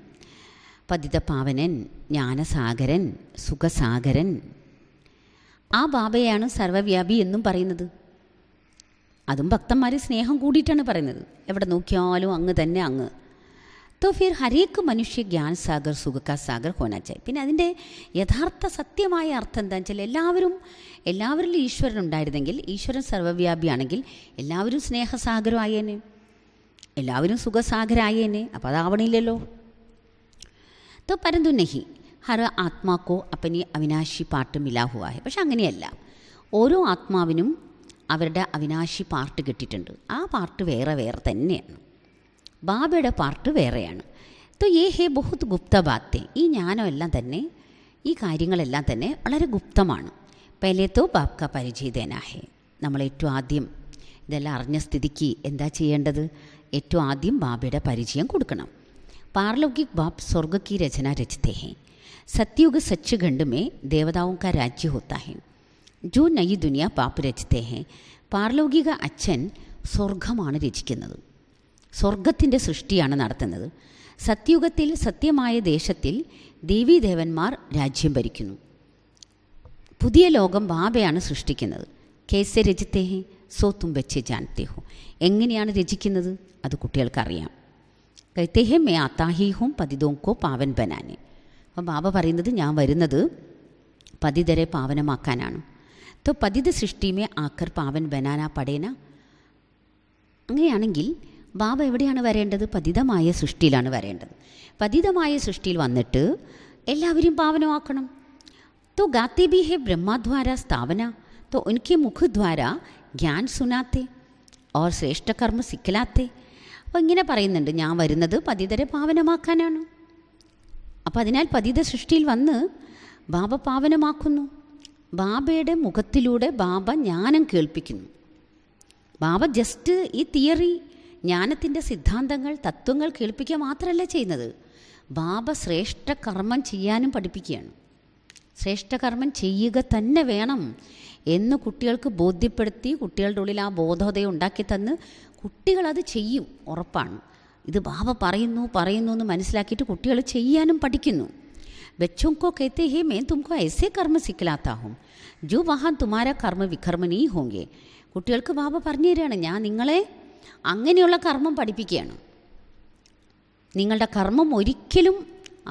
പതിത പാവനൻ, ജ്ഞാനസാഗരൻ, സുഖസാഗരൻ. ആ ബാബയാണ് സർവവ്യാപി എന്നും പറയുന്നത്. അതും ഭക്തന്മാർ സ്നേഹം കൂടിയിട്ടാണ് പറയുന്നത്. എവിടെ നോക്കിയാലും അങ്ങ് തന്നെ അങ്ങ്. തോ ഫിർ ഹരേക്ക് മനുഷ്യ ജ്ഞാൻ സാഗർ സുഖ സാഗർ ഹോനാച്ചായി. പിന്നെ അതിൻ്റെ യഥാർത്ഥ സത്യമായ അർത്ഥം എന്താണെന്ന് വെച്ചാൽ എല്ലാവരിലും ഈശ്വരൻ ഉണ്ടായിരുന്നെങ്കിൽ, ഈശ്വരൻ സർവ്വവ്യാപിയാണെങ്കിൽ എല്ലാവരും സ്നേഹസാഗരമായേനെ, എല്ലാവരും സുഖസാഗരായേനെ. അപ്പോൾ അതാവണില്ലല്ലോ. തോ പരന്തു നഹി ഹർ ആത്മാക്കോ അപ്പനി അവിനാശി പാർട്ട് മിലാ ഹുവാ ഹെ. പക്ഷെ അങ്ങനെയല്ല, ഓരോ ആത്മാവിനും അവരുടെ അവിനാശി പാർട്ട് കിട്ടിയിട്ടുണ്ട്. ആ പാർട്ട് വേറെ വേറെ തന്നെയാണ്. ബാബയുടെ പാർട്ട് വേറെയാണ്. തോ യേ ഹേ ബഹുത് ഗുപ്ത ബാത്തെ. ഈ ജ്ഞാനമെല്ലാം തന്നെ, ഈ കാര്യങ്ങളെല്ലാം തന്നെ വളരെ ഗുപ്തമാണ്. പഹലേത്തോ ബാബ് കാ പരിചയ ദേനാ ഹേ. നമ്മൾ ഏറ്റവും ആദ്യം ഇതെല്ലാം അറിഞ്ഞ സ്ഥിതിക്ക് എന്താ ചെയ്യേണ്ടത്? ഏറ്റവും ആദ്യം ബാബയുടെ പരിചയം കൊടുക്കണം. പാർലൗകിക് ബാബ് സ്വർഗ കി രചന രചിത്തേ ഹേ. सतयुग सच्चखंड में देवताओं का राज्य होता है. जो नई दुनिया पाप രചിते हैं. പാർലൗകിക അച്ഛൻ സ്വർഗമാണ് രചിക്കുന്നത്, സ്വർഗത്തിൻ്റെ സൃഷ്ടിയാണ് നടത്തുന്നത്. സത്യുഗത്തിൽ സത്യമായ ദേശത്തിൽ ദേവീദേവന്മാർ രാജ്യം ഭരിക്കുന്നു. പുതിയ ലോകം ബാബയാണ് സൃഷ്ടിക്കുന്നത്. കേസെ രചിത്തെ ഹേ സോ തും ബച്ചെ ജാനത്തെ ഹോ. എങ്ങനെയാണ് രചിക്കുന്നത് അത് കുട്ടികൾക്കറിയാം. कहते हैं मैं आता ही हूँ पतितों को पावन बनाने. അപ്പം ബാബ പറയുന്നത് ഞാൻ വരുന്നത് പതിതരെ പാവനമാക്കാനാണ്. तो പതിത സൃഷ്ടിമേ ആക്കർ പാവൻ ബനാന പടേന. അങ്ങനെയാണെങ്കിൽ ബാബ എവിടെയാണ് വരേണ്ടത്? പതിതമായ സൃഷ്ടിയിലാണ് വരേണ്ടത്. പതിതമായ സൃഷ്ടിയിൽ വന്നിട്ട് എല്ലാവരും പാവനമാക്കണം. तो गाते भी है ब्रह्मा द्वारा स्थावना, तो उनके मुख द्वारा ज्ञान सुनाते और श्रेष्ठ कर्म सिखलाते. അപ്പോൾ ഇങ്ങനെ പറയുന്നുണ്ട്, ഞാൻ വരുന്നത് പതിതരെ പാവനമാക്കാനാണ്. അപ്പോൾ അതിനാൽ പതിത സൃഷ്ടിയിൽ വന്ന് ബാബ പാവനമാക്കുന്നു. ബാബയുടെ മുഖത്തിലൂടെ ബാബ ജ്ഞാനം കേൾപ്പിക്കുന്നു. ബാബ ജസ്റ്റ് ഈ തിയറി, ജ്ഞാനത്തിൻ്റെ സിദ്ധാന്തങ്ങൾ, തത്വങ്ങൾ കേൾപ്പിക്കുക മാത്രമല്ല ചെയ്യുന്നത്, ബാബ ശ്രേഷ്ഠ കർമ്മം ചെയ്യാനും പഠിപ്പിക്കുകയാണ്. ശ്രേഷ്ഠ കർമ്മം ചെയ്യുക തന്നെ വേണം എന്ന് കുട്ടികൾക്ക് ബോധ്യപ്പെടുത്തി, കുട്ടികളുടെ ഉള്ളിൽ ആ ബോധോദയം ഉണ്ടാക്കി തന്ന് കുട്ടികളത് ചെയ്യും, ഉറപ്പാണ്. ഇത് ബാബ പറയുന്നു എന്ന് മനസ്സിലാക്കിയിട്ട് കുട്ടികൾ ചെയ്യാനും പഠിക്കുന്നു. बच्चों को कहते हैं मैं तुमको ऐसे कर्म सिखलाता हूँ जो वहाँ तुम्हारा कर्म विकर्म नहीं होंगे. കുട്ടികൾക്ക് ബാബ പറഞ്ഞു തരികയാണ്, ഞാൻ നിങ്ങളെ അങ്ങനെയുള്ള കർമ്മം പഠിപ്പിക്കുകയാണ്. നിങ്ങളുടെ കർമ്മം ഒരിക്കലും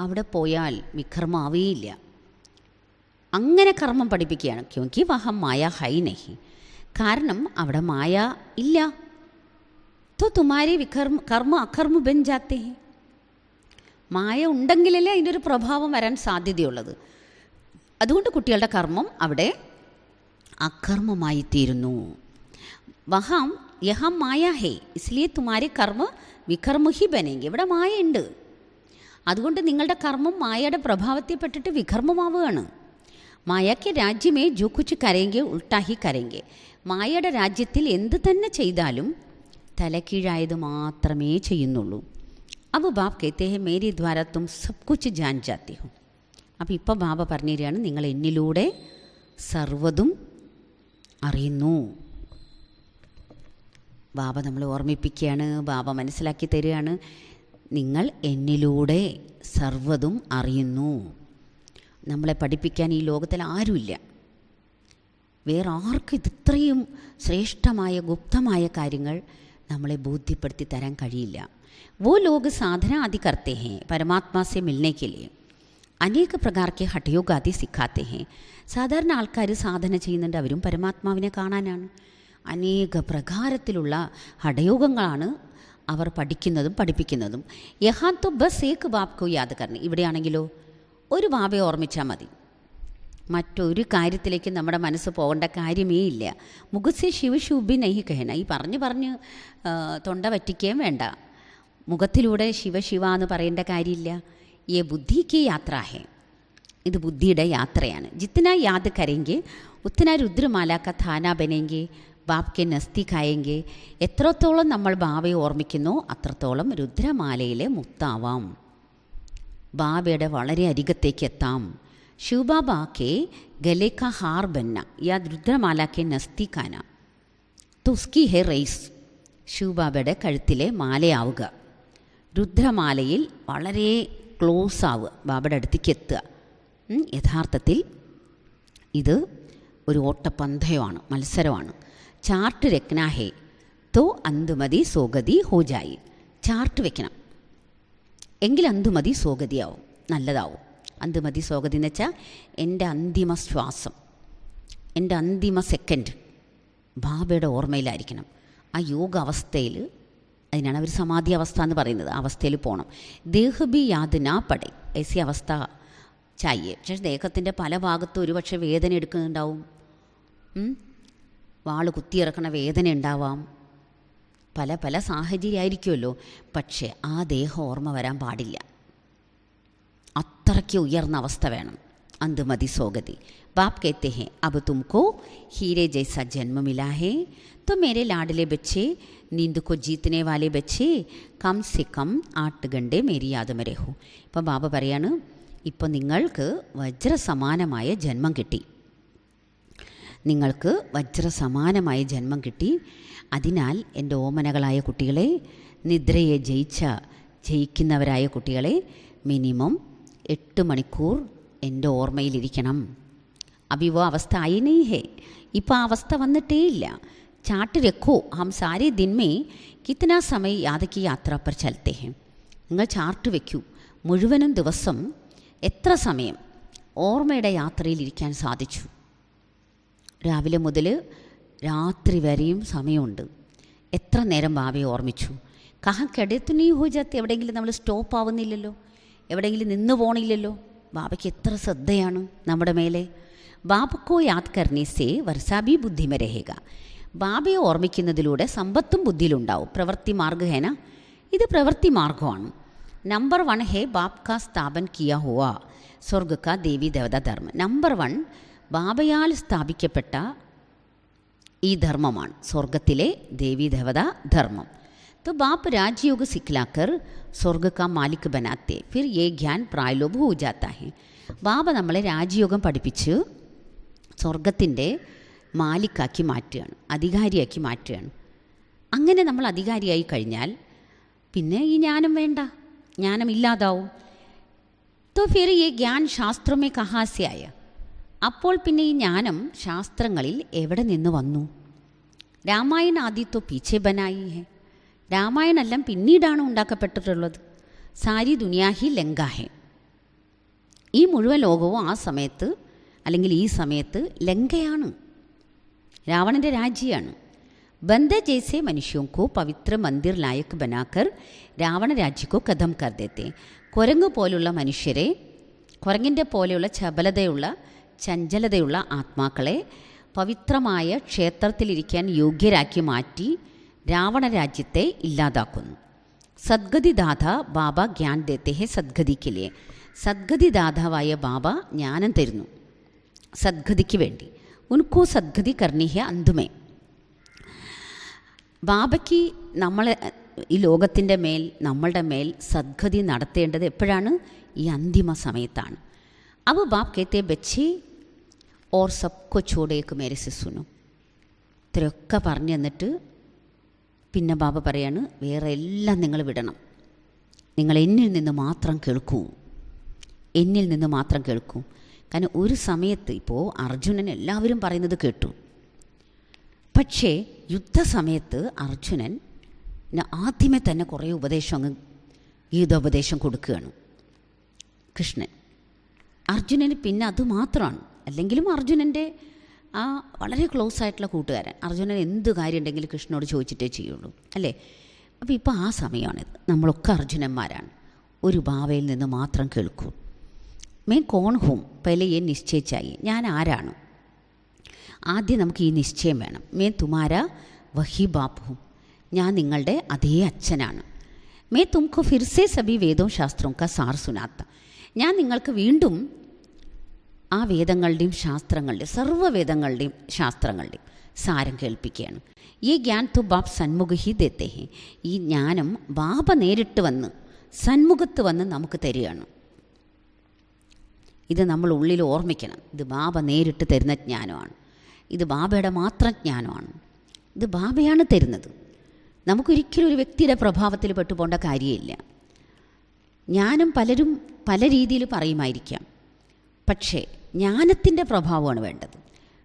അവിടെ പോയാൽ വികർമാവേയില്ല. അങ്ങനെ കർമ്മം പഠിപ്പിക്കുകയാണ്. ക്യോങ്കി വഹം മായ ഹൈ നഹി, കാരണം അവിടെ മായ ഇല്ല. तो तुम्हारे कर्म अकर्म बन जाते हैं. മായ ഉണ്ടെങ്കിലല്ലേ അതിൻ്റെ ഒരു പ്രഭാവം വരാൻ സാധ്യതയുള്ളത്. അതുകൊണ്ട് കുട്ടികളുടെ കർമ്മം അവിടെ അകർമ്മമായി തീരുന്നു. വഹാം യഹാം മായ ഹേ ഇസ്ലിയെ തുമാരെ കർമ്മ വികർമ്മ ഹി ബനെങ്കി. ഇവിടെ മായ ഉണ്ട്, അതുകൊണ്ട് നിങ്ങളുടെ കർമ്മം മായയുടെ പ്രഭാവത്തെപ്പെട്ടിട്ട് വികർമ്മമാവുകയാണ്. മായയ്ക്ക് രാജ്യമേ ജോ കുച്ച് കരേങ്കെ ഉൾട്ടാഹി കരേങ്കെ. മായയുടെ രാജ്യത്തിൽ എന്ത് തന്നെ ചെയ്താലും തലക്കീഴായത് മാത്രമേ ചെയ്യുന്നുള്ളൂ. अब बाप कहते हैं मेरे द्वारा तुम सब कुछ जान जाते हो. അപ്പോൾ ഇപ്പോൾ ബാബ പറഞ്ഞു തരികയാണ്, നിങ്ങൾ എന്നിലൂടെ സർവ്വതും അറിയുന്നു. ബാബ നമ്മളെ ഓർമ്മിപ്പിക്കുകയാണ്, ബാബ മനസ്സിലാക്കി തരികയാണ്, നിങ്ങൾ എന്നിലൂടെ സർവ്വതും അറിയുന്നു. നമ്മളെ പഠിപ്പിക്കാൻ ഈ ലോകത്തിൽ ആരുമില്ല. വേറെ ആർക്കും ഇത്രയും ശ്രേഷ്ഠമായ ഗുപ്തമായ കാര്യങ്ങൾ നമ്മളെ ബോധ്യപ്പെടുത്തി തരാൻ കഴിയില്ല. वो लोग साधना आदि करते हैं परमात्मा से मिलने के लिए. अनेक प्रकार के हठयोग आदि सिखाते हैं. സാധാരണ ആൾക്കാർ സാധന ചെയ്യുന്നുണ്ട്, അവരും പരമാത്മാവിനെ കാണാനാണ്. അനേക പ്രകാരത്തിലുള്ള ഹഠയോഗങ്ങളാണ് അവർ പഠിക്കുന്നതും പഠിപ്പിക്കുന്നതും. യഹാൻ തോ ബസ് ഏക് ബാപ് കോ യാദ് കർണേ. ഇവിടെയാണെങ്കിലോ ഒരു ബാബയെ ഓർമ്മിച്ചാൽ മതി, മറ്റൊരു കാര്യത്തിലേക്ക് നമ്മുടെ മനസ്സ് പോകേണ്ട കാര്യമേ ഇല്ല. മുഖസെ ശിവശൂബി നഹി കഹന. ഈ പറഞ്ഞ് തൊണ്ട വറ്റിക്കുകയും വേണ്ട. മുഖത്തിലൂടെ ശിവ എന്ന് പറയേണ്ട കാര്യമില്ല. യേ ബുദ്ധിക്ക് യാത്ര ഹേ, ഇത് ബുദ്ധിയുടെ യാത്രയാണ്. ജിത്തന യാദ് കരെങ്കെ ഉത്തന രുദ്രമാല ക ഥാന ബനെങ്കെ ബാപ് കെ നസ്തിക്കായെങ്കെ. എത്രത്തോളം നമ്മൾ ബാബയെ ഓർമ്മിക്കുന്നോ അത്രത്തോളം രുദ്രമാലയിലെ മുത്താവാം, ബാബയുടെ വളരെ അരികത്തേക്ക് എത്താം. ശിവബാബ കെ ഗലെ കാ ഹാർ ബന്ന യാ രുദ്രമാല കെ നസ്തിക്കാന तो उसकी है റേസ്. ശിവബാബയുടെ കഴുത്തിലെ മാലയാവുക, രുദ്രമാലയിൽ വളരെ ക്ലോസ് ആവുക, ബാബയുടെ അടുത്തേക്ക് എത്തുക. യഥാർത്ഥത്തിൽ ഇത് ഒരു ഓട്ടപ്പന്തയമാണ്, മത്സരമാണ്. ചാർട്ട് രഖ്നാ ഹേ തോ അന്തുമതി സോഗതി ഹോജായി. ചാർട്ട് വെക്കണം, എങ്കിൽ അന്തുമതി സോഗതിയാവും, നല്ലതാവും. അന്തുമതി സോഗതി എന്ന് വെച്ചാൽ എൻ്റെ അന്തിമ ശ്വാസം, എൻ്റെ അന്തിമ സെക്കൻഡ് ബാബയുടെ ഓർമ്മയിലായിരിക്കണം. ആ യോഗ അവസ്ഥയിൽ, അതിനാണ് അവർ സമാധി അവസ്ഥ എന്ന് പറയുന്നത്, അവസ്ഥയിൽ പോകണം. ദേഹബി യാത് നാ പടേ ഐസി അവസ്ഥ ചായേ. പക്ഷേ ദേഹത്തിൻ്റെ പല ഭാഗത്തും ഒരുപക്ഷെ വേദന എടുക്കുന്നുണ്ടാവും, വാള് കുത്തിയിറക്കണ വേദന ഉണ്ടാവാം, പല പല സാഹചര്യമായിരിക്കുമല്ലോ. പക്ഷേ ആ ദേഹം ഓർമ്മ വരാൻ പാടില്ല, അത്രയ്ക്ക് ഉയർന്ന അവസ്ഥ വേണം. अंधमति सोगति. बाप कहते हैं अब तुमको हीरे जैसा जन्म मिला है, तो मेरे लाडले बच्चे, नींद को जीतने वाले बच्चे, कम से कम 8 घंटे मेरी याद में रहो. ഇപ്പം ബാബ പറയാണ്, ഇപ്പം നിങ്ങൾക്ക് വജ്രസമാനമായ ജന്മം കിട്ടി. നിങ്ങൾക്ക് വജ്രസമാനമായ ജന്മം കിട്ടി. അതിനാൽ എൻ്റെ ഓമനകളായ കുട്ടികളെ, നിദ്രയെ ജയിക്കുന്നവരായ കുട്ടികളെ, മിനിമം 8 മണിക്കൂർ എൻ്റെ ഓർമ്മയിലിരിക്കണം. അഭി വോ അവസ്ഥ ആയി नहीं है. ഇപ്പോൾ ആ അവസ്ഥ വന്നിട്ടേ ഇല്ല. चार्ट रखो, हम सारे दिन में कितना समय याद की यात्रा पर चलते हैं. നിങ്ങൾ ചാർട്ട് വയ്ക്കൂ. മുഴുവനും ദിവസം എത്ര സമയം ഓർമ്മയുടെ യാത്രയിലിരിക്കാൻ സാധിച്ചു. രാവിലെ മുതൽ രാത്രി വരെയും സമയമുണ്ട്. എത്ര നേരം ബാബയെ ഓർമ്മിച്ചു. കഹ കെടത്തുനീ ഹോജത്ത്. എവിടെയെങ്കിലും നമ്മൾ സ്റ്റോപ്പ് ആവുന്നില്ലല്ലോ, എവിടെയെങ്കിലും നിന്ന് പോണില്ലല്ലോ. ബാബയ്ക്ക് എത്ര ശ്രദ്ധയാണ് നമ്മുടെ മേലെ. ബാബക്കോ യാദ് കർണേ സേ വർഷാബി ബുദ്ധിമ രഹേഗ. ബാബയെ ഓർമ്മിക്കുന്നതിലൂടെ സമ്പത്തും ബുദ്ധിയിലുണ്ടാവും. പ്രവൃത്തി മാർഗ ഹേന, ഇത് പ്രവൃത്തി മാർഗമാണ്. നമ്പർ 1 ഹേ ബാബ് കാ സ്ഥാപൻ കിയ ഹുവ സ്വർഗ കാ ദേവി ദേവത ധർമ്മം. നമ്പർ 1 ബാബയാൽ സ്ഥാപിക്കപ്പെട്ട ഈ ധർമ്മമാണ്, സ്വർഗത്തിലെ ദേവി ദേവത ധർമ്മം. तो बाप राजयोग सिखलाकर स्वर्ग का मालिक बनाते, फिर ये ज्ञान प्रायलोभ हो जाता है. ബാബ നമ്മളെ രാജയോഗം പഠിപ്പിച്ച് സ്വർഗത്തിൻ്റെ മാലിക്കാക്കി മാറ്റുകയാണ്, അധികാരിയാക്കി മാറ്റുകയാണ്. അങ്ങനെ നമ്മൾ അധികാരിയായി കഴിഞ്ഞാൽ പിന്നെ ഈ ജ്ഞാനം വേണ്ട, ജ്ഞാനം ഇല്ലാതാവും. तो फिर ये ज्ञान शास्त्रों में कहाँ से आया. അപ്പോൾ പിന്നെ ഈ ജ്ഞാനം ശാസ്ത്രങ്ങളിൽ എവിടെ നിന്ന് വന്നു. രാമായണ ആദി तो पीछे बनाई है. രാമായണെല്ലാം പിന്നീടാണ് ഉണ്ടാക്കപ്പെട്ടിട്ടുള്ളത്. സാരി ദുനിയാഹി ലങ്കാഹെ. ഈ മുഴുവൻ ലോകവും ആ സമയത്ത് അല്ലെങ്കിൽ ഈ സമയത്ത് ലങ്കയാണ്, രാവണൻ്റെ രാജ്യമാണ്. ബന്ദ ജैसे മനുഷ്യോं को പവിത്ര മന്ദിർ ലായക് ബനാക്കർ രാവണ രാജ്യക്കോ കഥം കർ ദേത്തെ. കുരങ്ങ് പോലുള്ള മനുഷ്യരെ, കുരങ്ങിൻ്റെ പോലെയുള്ള ചഞ്ചലതയുള്ള ആത്മാക്കളെ പവിത്രമായ ക്ഷേത്രത്തിലിരിക്കാൻ യോഗ്യരാക്കി മാറ്റി രാവണ രാജ്യത്തെ ഇല്ലാതാക്കുന്നു. സദ്ഗതി ദാത ബാബ ജ്ഞാൻ ദേത്തെ ഹെ സദ്ഗതിക്ക് ലിയെ. സദ്ഗതി ദാതാവായ ബാബ ജ്ഞാനം തരുന്നു സദ്ഗതിക്ക് വേണ്ടി. ഉൻകോ സദ്ഗതി കർണി ഹെ അന്തുമേ. ബാബയ്ക്ക് നമ്മളെ ഈ ലോകത്തിൻ്റെ മേൽ, നമ്മളുടെ മേൽ സദ്ഗതി നടത്തേണ്ടത് എപ്പോഴാണ്? ഈ അന്തിമ സമയത്താണ്. अब बाप कहते बच्चे और सबको छोड़ेक मेरे से सुनो. ഇത്രയൊക്കെ പറഞ്ഞു തന്നിട്ട് പിന്നെ ബാബ പറയാണ്, വേറെ എല്ലാം നിങ്ങൾ വിടണം, നിങ്ങൾ എന്നിൽ നിന്ന് മാത്രം കേൾക്കൂ, എന്നിൽ നിന്ന് മാത്രം കേൾക്കൂ. കാരണം ഒരു സമയത്ത് ഇപ്പോൾ അർജുനൻ എല്ലാവരും പറയുന്നത് കേട്ടു. പക്ഷേ യുദ്ധസമയത്ത് അർജുനൻ ആദ്യമേ തന്നെ കുറേ ഉപദേശം അങ്ങ് ഗീതോപദേശം കൊടുക്കുകയാണ് കൃഷ്ണൻ. അർജുനന് പിന്നെ അതുമാത്രമാണ്. അല്ലെങ്കിലും അർജുനൻ്റെ ആ വളരെ ക്ലോസ് ആയിട്ടുള്ള കൂട്ടുകാരൻ. അർജുനൻ എന്ത് കാര്യം ഉണ്ടെങ്കിലും കൃഷ്ണനോട് ചോദിച്ചിട്ടേ ചെയ്യുള്ളൂ, അല്ലേ? അപ്പോൾ ഇപ്പോൾ ആ സമയമാണിത്. നമ്മളൊക്കെ അർജുനന്മാരാണ്. ഒരു ബാവയിൽ നിന്ന് മാത്രം കേൾക്കൂ. मैं कौन हूँ पहले ये निश्चय चाहिए. ഞാൻ ആരാണ്? ആദ്യം നമുക്ക് ഈ നിശ്ചയം വേണം. मैं तुम्हारा वही बाप हूँ. ഞാൻ നിങ്ങളുടെ അതേ അച്ഛനാണ്. मैं तुमको फिर से सभी वेदों शास्त्रों का सार सुनाता. ഞാൻ നിങ്ങൾക്ക് വീണ്ടും ആ വേദങ്ങളുടെയും ശാസ്ത്രങ്ങളുടെയും സർവ്വവേദങ്ങളുടെയും ശാസ്ത്രങ്ങളുടെയും സാരം കേൾപ്പിക്കുകയാണ്. ഈ ജ്ഞാൻ तो बाप सन्मुख ही देते हैं. ഈ ജ്ഞാനം ബാബ നേരിട്ട് വന്ന് സന്മുഖത്ത് വന്ന് നമുക്ക് തരികയാണ്. ഇത് നമ്മൾ ഉള്ളിൽ ഓർമ്മിക്കണം. ഇത് ബാബ നേരിട്ട് തരുന്ന ജ്ഞാനമാണ്. ഇത് ബാബയുടെ മാത്രം ജ്ഞാനമാണ്. ഇത് ബാബയാണ് തരുന്നത്. നമുക്കൊരിക്കലും ഒരു വ്യക്തിയുടെ പ്രഭാവത്തിൽ പെട്ടുപോകേണ്ട കാര്യമില്ല. ജ്ഞാനം പലരും പല രീതിയിൽ പറയുമായിരിക്കാം. പക്ഷേ ജ്ഞാനത്തിൻ്റെ പ്രഭാവമാണ് വേണ്ടത്,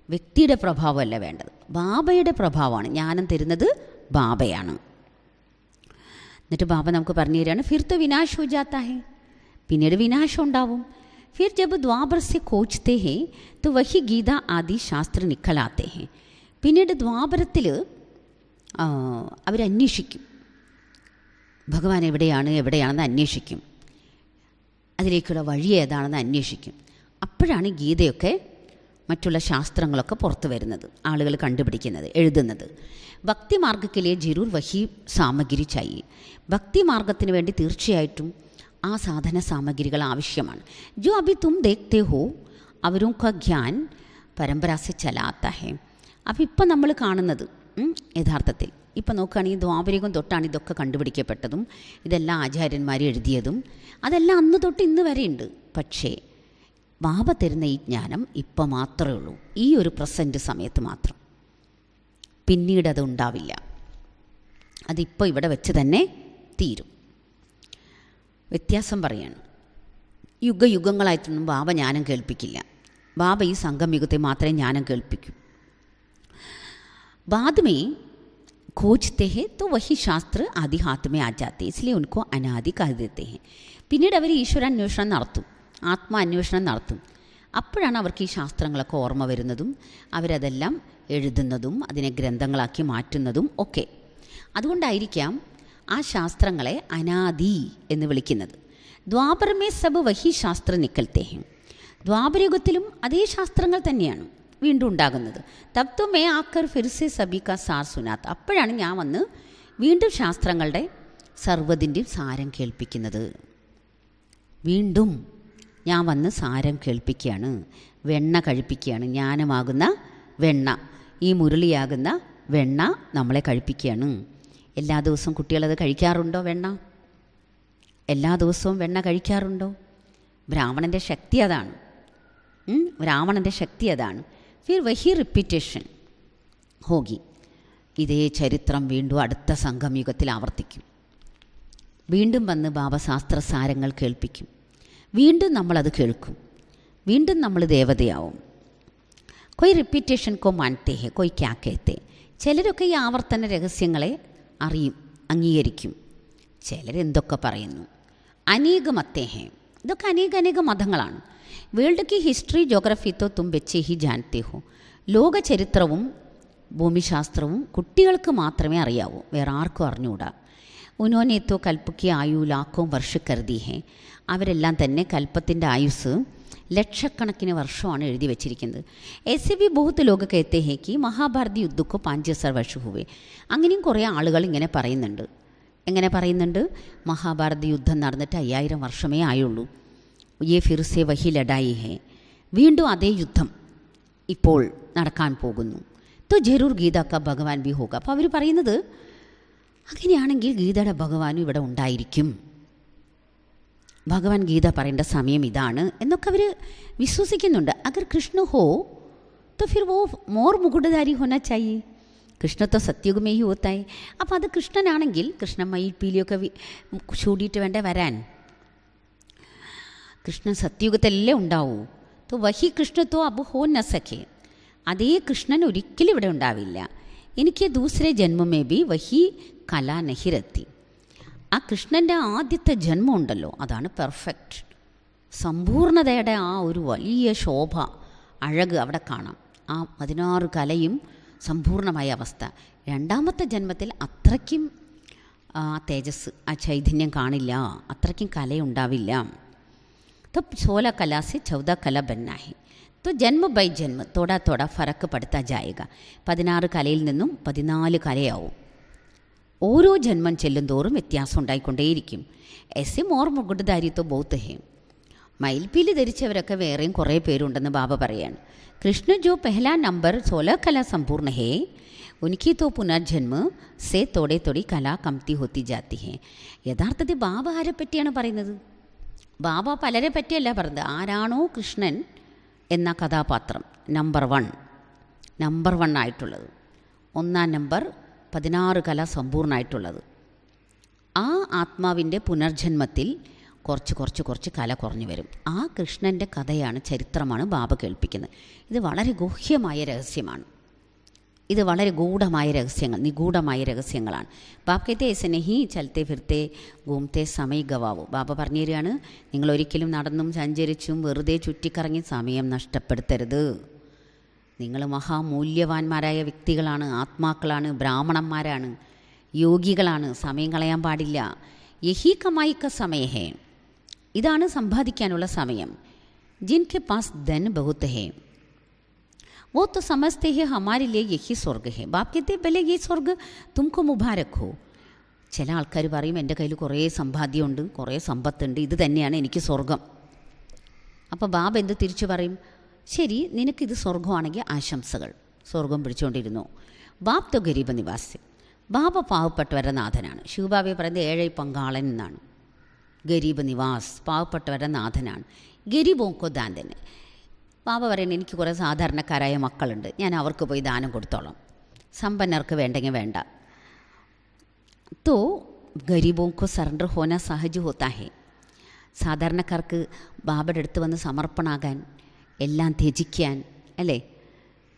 വ്യക്തിയുടെ പ്രഭാവമല്ല വേണ്ടത്. ബാബയുടെ പ്രഭാവമാണ്. ജ്ഞാനം തരുന്നത് ബാബയാണ്. എന്നിട്ട് ബാബ നമുക്ക് പറഞ്ഞു തരികയാണ്, ഫിർ തോ വിനാശ് ഹോ ജാത്താ ഹെ. പിന്നീട് വിനാശം ഉണ്ടാവും. फिर जब द्वापर से खोजते हैं तो वही गीता आदि शास्त्र निकल आते हैं. പിന്നീട് ദ്വാപരത്തിൽ അവരന്വേഷിക്കും, ഭഗവാൻ എവിടെയാണെന്ന് അന്വേഷിക്കും, അതിലേക്കുള്ള വഴി ഏതാണെന്ന് അന്വേഷിക്കും. അപ്പോഴാണ് ഗീതയൊക്കെ മറ്റുള്ള ശാസ്ത്രങ്ങളൊക്കെ പുറത്തു വരുന്നത്, ആളുകൾ കണ്ടുപിടിക്കുന്നത്, എഴുതുന്നത്. ഭക്തി മാർഗ്ഗത്തിലെ ജരൂർ വഹി സാമഗ്രി ചായി. ഭക്തി മാർഗത്തിന് വേണ്ടി തീർച്ചയായിട്ടും ആ സാധന സാമഗ്രികൾ ആവശ്യമാണ്. ജോ അഭി തും ദേഖ്തേ ഹോ അവരും കാ ജ്ഞാൻ പരമ്പരാസെ ചലാത്ത ഹെ. അപ്പോൾ ഇപ്പം നമ്മൾ കാണുന്നത് യഥാർത്ഥത്തിൽ ഇപ്പം നോക്കുകയാണെങ്കിൽ ദ്വാപരികം തൊട്ടാണ് ഇതൊക്കെ കണ്ടുപിടിക്കപ്പെട്ടതും ഇതെല്ലാം ആചാര്യന്മാർ എഴുതിയതും. അതെല്ലാം അന്ന് തൊട്ട് ഇന്ന് വരെയുണ്ട്. പക്ഷേ ബാബ തരുന്ന ഈ ജ്ഞാനം ഇപ്പം മാത്രമേ ഉള്ളൂ, ഈ ഒരു പ്രസൻറ്റ് സമയത്ത് മാത്രം. പിന്നീട് അത് ഉണ്ടാവില്ല. അതിപ്പോൾ ഇവിടെ വെച്ച് തന്നെ തീരും. വ്യത്യാസം പറയാണ്. യുഗയുഗങ്ങളായിട്ടൊന്നും ബാബ ജ്ഞാനം കേൾപ്പിക്കില്ല. ബാബ ഈ സംഗമയുഗത്തെ മാത്രമേ ജ്ഞാനം കേൾപ്പിക്കൂ. बाद में खोजते हैं तो वही शास्त्र आदि हाथ में आ जाते हैं, इसलिए उनको अनादि कह देते हैं. പിന്നീട് അവർ ഈശ്വരാന്വേഷണം നടത്തും, ആത്മാന്വേഷണം നടത്തും. അപ്പോഴാണ് അവർക്ക് ഈ ശാസ്ത്രങ്ങളൊക്കെ ഓർമ്മ വരുന്നതും അവരതെല്ലാം എഴുതുന്നതും അതിനെ ഗ്രന്ഥങ്ങളാക്കി മാറ്റുന്നതും ഒക്കെ. അതുകൊണ്ടായിരിക്കാം ആ ശാസ്ത്രങ്ങളെ അനാദി എന്ന് വിളിക്കുന്നത്. ദ്വാപരമേ സബ് വഹി ശാസ്ത്ര നിക്കൽത്തേ ഹെ. ദ്വാപരയുഗത്തിലും അതേ ശാസ്ത്രങ്ങൾ തന്നെയാണ് വീണ്ടും ഉണ്ടാകുന്നത്. തബ് തോ മേ ആക്കർ ഫിർസെ സബി കാ സാർ സുനാത്ത്. അപ്പോഴാണ് ഞാൻ വന്ന് വീണ്ടും ശാസ്ത്രങ്ങളുടെ സർവ്വതിൻ്റെയും സാരം കേൾപ്പിക്കുന്നത്. വീണ്ടും ഞാൻ വന്ന് സാരം കേൾപ്പിക്കുകയാണ്, വെണ്ണ കഴിപ്പിക്കുകയാണ്. ജ്ഞാനമാകുന്ന വെണ്ണ, ഈ മുരളിയാകുന്ന വെണ്ണ നമ്മളെ കഴിപ്പിക്കുകയാണ്. എല്ലാ ദിവസവും കുട്ടികളത് കഴിക്കാറുണ്ടോ? വെണ്ണ എല്ലാ ദിവസവും വെണ്ണ കഴിക്കാറുണ്ടോ? ബ്രാഹ്മണൻ്റെ ശക്തി അതാണ്. ബ്രാഹ്മണൻ്റെ ശക്തി അതാണ്. ഫിർ വഹി റിപ്പീറ്റേഷൻ ഹോഗി. ഇതേ ചരിത്രം വീണ്ടും അടുത്ത സംഗമയുഗത്തിൽ ആവർത്തിക്കും. വീണ്ടും വന്ന് ബാബ ശാസ്ത്രസാരങ്ങൾ കേൾപ്പിക്കും. വീണ്ടും നമ്മളത് കേൾക്കും. വീണ്ടും നമ്മൾ ദേവതയാവും. കൊയ് റിപ്പീറ്റേഷൻ കോ മാനത്തെ ഹെ കൊയ് ക്യാ കേത്തെ. ചിലരൊക്കെ ഈ ആവർത്തന രഹസ്യങ്ങളെ അറിയും, അംഗീകരിക്കും. ചിലരെന്തൊക്കെ പറയുന്നു. അനേക മത്തേ ഹെ. ഇതൊക്കെ അനേക മതങ്ങളാണ്. വേൾഡ് കി ഹിസ്റ്ററി ജോഗ്രഫി തോ തും ബച്ചേ ഹി ജാനത്തെ ഹോ. ലോക ചരിത്രവും ഭൂമിശാസ്ത്രവും കുട്ടികൾക്ക് മാത്രമേ അറിയാവൂ, വേറെ ആർക്കും അറിഞ്ഞുകൂടാ. ഉനോനെ തോ കൽപ്പയ്ക്ക് ആയു ലാഖോ വർഷ കരുതി ഹേ. അവരെല്ലാം തന്നെ കൽപ്പത്തിൻ്റെ ആയുസ് ലക്ഷക്കണക്കിന് വർഷമാണ് എഴുതി വച്ചിരിക്കുന്നത്. ऐसे भी बहुत लोग कहते हैं कि മഹാഭാരത യുദ്ധക്കോ 5,000 വർഷ ഹുവേ. അങ്ങനെയും കുറേ ആളുകൾ ഇങ്ങനെ പറയുന്നുണ്ട്. എങ്ങനെ പറയുന്നുണ്ട്? മഹാഭാരത യുദ്ധം നടന്നിട്ട് 5000 വർഷമേ ആയുള്ളൂ. യേ ഫിർസെ വഹി ലഡായി ഹേ. വീണ്ടും അതേ യുദ്ധം ഇപ്പോൾ നടക്കാൻ പോകുന്നു. തോ ജരൂർ ഗീത കാ ഭഗവാൻ ബി ഹോഗ. അപ്പോൾ അവർ പറയുന്നത് അങ്ങനെയാണെങ്കിൽ ഗീതയുടെ ഭഗവാനും ഇവിടെ ഉണ്ടായിരിക്കും, ഭഗവാൻ ഗീത പറയേണ്ട സമയം ഇതാണ് എന്നൊക്കെ അവർ വിശ്വസിക്കുന്നുണ്ട്. അഗർ കൃഷ്ണ ഹോ തോ ഫിർ വോ മോർ മുകുടധാരി ഹോനാ ചാഹിയേ. കൃഷ്ണ തോ സത്യുഗമേ ഹി ഹോത്തായി. അപ്പോൾ അത് കൃഷ്ണനാണെങ്കിൽ കൃഷ്ണൻ മയിൽ പീലിയൊക്കെ ചൂടിയിട്ട് വേണ്ടേ വരാൻ. കൃഷ്ണൻ സത്യുഗത്തിലല്ലേ ഉണ്ടാവൂ. തോ വഹി കൃഷ്ണ തോ അബ് ഹോ ന സഖേ. അതേ കൃഷ്ണൻ ഒരിക്കലും ഇവിടെ ഉണ്ടാവില്ല. എനിക്ക് ദൂസരെ ജന്മമേ ബി വഹി കല നഹിരത്തി. ആ കൃഷ്ണൻ്റെ ആദ്യത്തെ ജന്മം ഉണ്ടല്ലോ, അതാണ് പെർഫെക്റ്റ്. സമ്പൂർണതയുടെ ആ ഒരു വലിയ ശോഭ, അഴക് അവിടെ കാണാം. ആ 16 കലയും സമ്പൂർണമായ അവസ്ഥ. രണ്ടാമത്തെ ജന്മത്തിൽ അത്രയ്ക്കും തേജസ്, ആ ചൈതന്യം കാണില്ല, അത്രയ്ക്കും കലയുണ്ടാവില്ല. तो 16 कला से 14 कला बनना है. तो जन्म बाय जन्म തോടാ തോടാ ഫറക്ക് പടുത്താ ജായേഗ. 16 കലയിൽ നിന്നും 14 കലയാവും. ഓരോ ജന്മം ചെല്ലും തോറും വ്യത്യാസം ഉണ്ടായിക്കൊണ്ടേയിരിക്കും. എസ് മോർ മുകുടധാരിത്വ ബൗത്ത് ഹേ. മയിൽപ്പീലി ധരിച്ചവരൊക്കെ വേറെയും കുറേ പേരുണ്ടെന്ന് ബാബ പറയാണ്. കൃഷ്ണ ജോ പെഹ്ലാ നമ്പർ 16 കല സമ്പൂർണ്ണ ഹേ, ഉനക്കി തോ പുനർജന്മ സേ തോടെ തൊടി കല കംതി ഹോത്തി ജാത്തി ഹേ. യഥാർത്ഥത്തിൽ ബാബ ആരെ പറ്റിയാണ് പറയുന്നത്? ബാബ പലരെ പറ്റിയല്ല പറഞ്ഞത്. ആരാണോ കൃഷ്ണൻ എന്ന കഥാപാത്രം നമ്പർ 1 ആയിട്ടുള്ളത്, 1-ാം നമ്പർ 16 കല സമ്പൂർണ്ണമായിട്ടുള്ളത്, ആ ആത്മാവിൻ്റെ പുനർജന്മത്തിൽ കുറച്ച് കല കുറഞ്ഞു വരും. ആ കൃഷ്ണൻ്റെ കഥയാണ്, ചരിത്രമാണ് ബാബ കേൾപ്പിക്കുന്നത്. ഇത് വളരെ ഗുഹ്യമായ രഹസ്യമാണ്. ഇത് വളരെ ഗൂഢമായ രഹസ്യങ്ങൾ, നിഗൂഢമായ രഹസ്യങ്ങളാണ്. ബാബ കഹത്തെ ऐसे नहीं चलते फिरते घूमते समय गवावो. ബാബ പറഞ്ഞു തരികയാണ്, നിങ്ങളൊരിക്കലും നടന്നും സഞ്ചരിച്ചും വെറുതെ ചുറ്റിക്കറങ്ങി സമയം നഷ്ടപ്പെടുത്തരുത്. നിങ്ങൾ മഹാമൂല്യവാന്മാരായ വ്യക്തികളാണ്, ആത്മാക്കളാണ്, ബ്രാഹ്മണന്മാരാണ്, യോഗികളാണ്. സമയം കളയാൻ പാടില്ല. യഹി കമായിക്ക സമയ ഹേ. ഇതാണ് സമ്പാദിക്കാനുള്ള സമയം. ജിൻകെ പാസ് ധൻ ബഹുത്ത് ഹേ वो तो समझते हैं हमारे लिए यही स्वर्ग है. बाप कहते पहले ये स्वर्ग तुमको मुबारक हो. ചില ആൾക്കാർ പറയും, എൻ്റെ കയ്യിൽ കുറേ സമ്പാദ്യമുണ്ട്, കുറേ സമ്പത്തുണ്ട്, ഇത് തന്നെയാണ് എനിക്ക് സ്വർഗം. അപ്പോൾ ബാബ എന്ത് തിരിച്ചു പറയും? ശരി, നിനക്കിത് സ്വർഗമാണെങ്കിൽ ആശംസകൾ, സ്വർഗം പിടിച്ചുകൊണ്ടിരുന്നു. ബാബ് തോ ഗരീബ് നിവാസി. ബാബ പാവപ്പെട്ടവരുടെ നാഥനാണ്. ശിവബാബയെ പറയുന്നത് ഏഴൈ പങ്കാളൻ എന്നാണ്. ഗരീബ് നിവാസ് പാവപ്പെട്ടവരുടെ നാഥനാണ്. ഗരീബോക്കോ ദാൻ തന്നെ. ബാബ പറയുന്നത് എനിക്ക് കുറേ സാധാരണക്കാരായ മക്കളുണ്ട്, ഞാൻ അവർക്ക് പോയി ദാനം കൊടുത്തോളാം, സമ്പന്നർക്ക് വേണ്ടെങ്കിൽ വേണ്ട. തോ ഗരീബോക്കോ സറണ്ടർ ഹോന സഹജ് ഹോത്താ ഹെ. സാധാരണക്കാർക്ക് ബാബയുടെ അടുത്ത് വന്ന് സമർപ്പണാകാൻ, എല്ലാം ത്യജിക്കാൻ, അല്ലേ,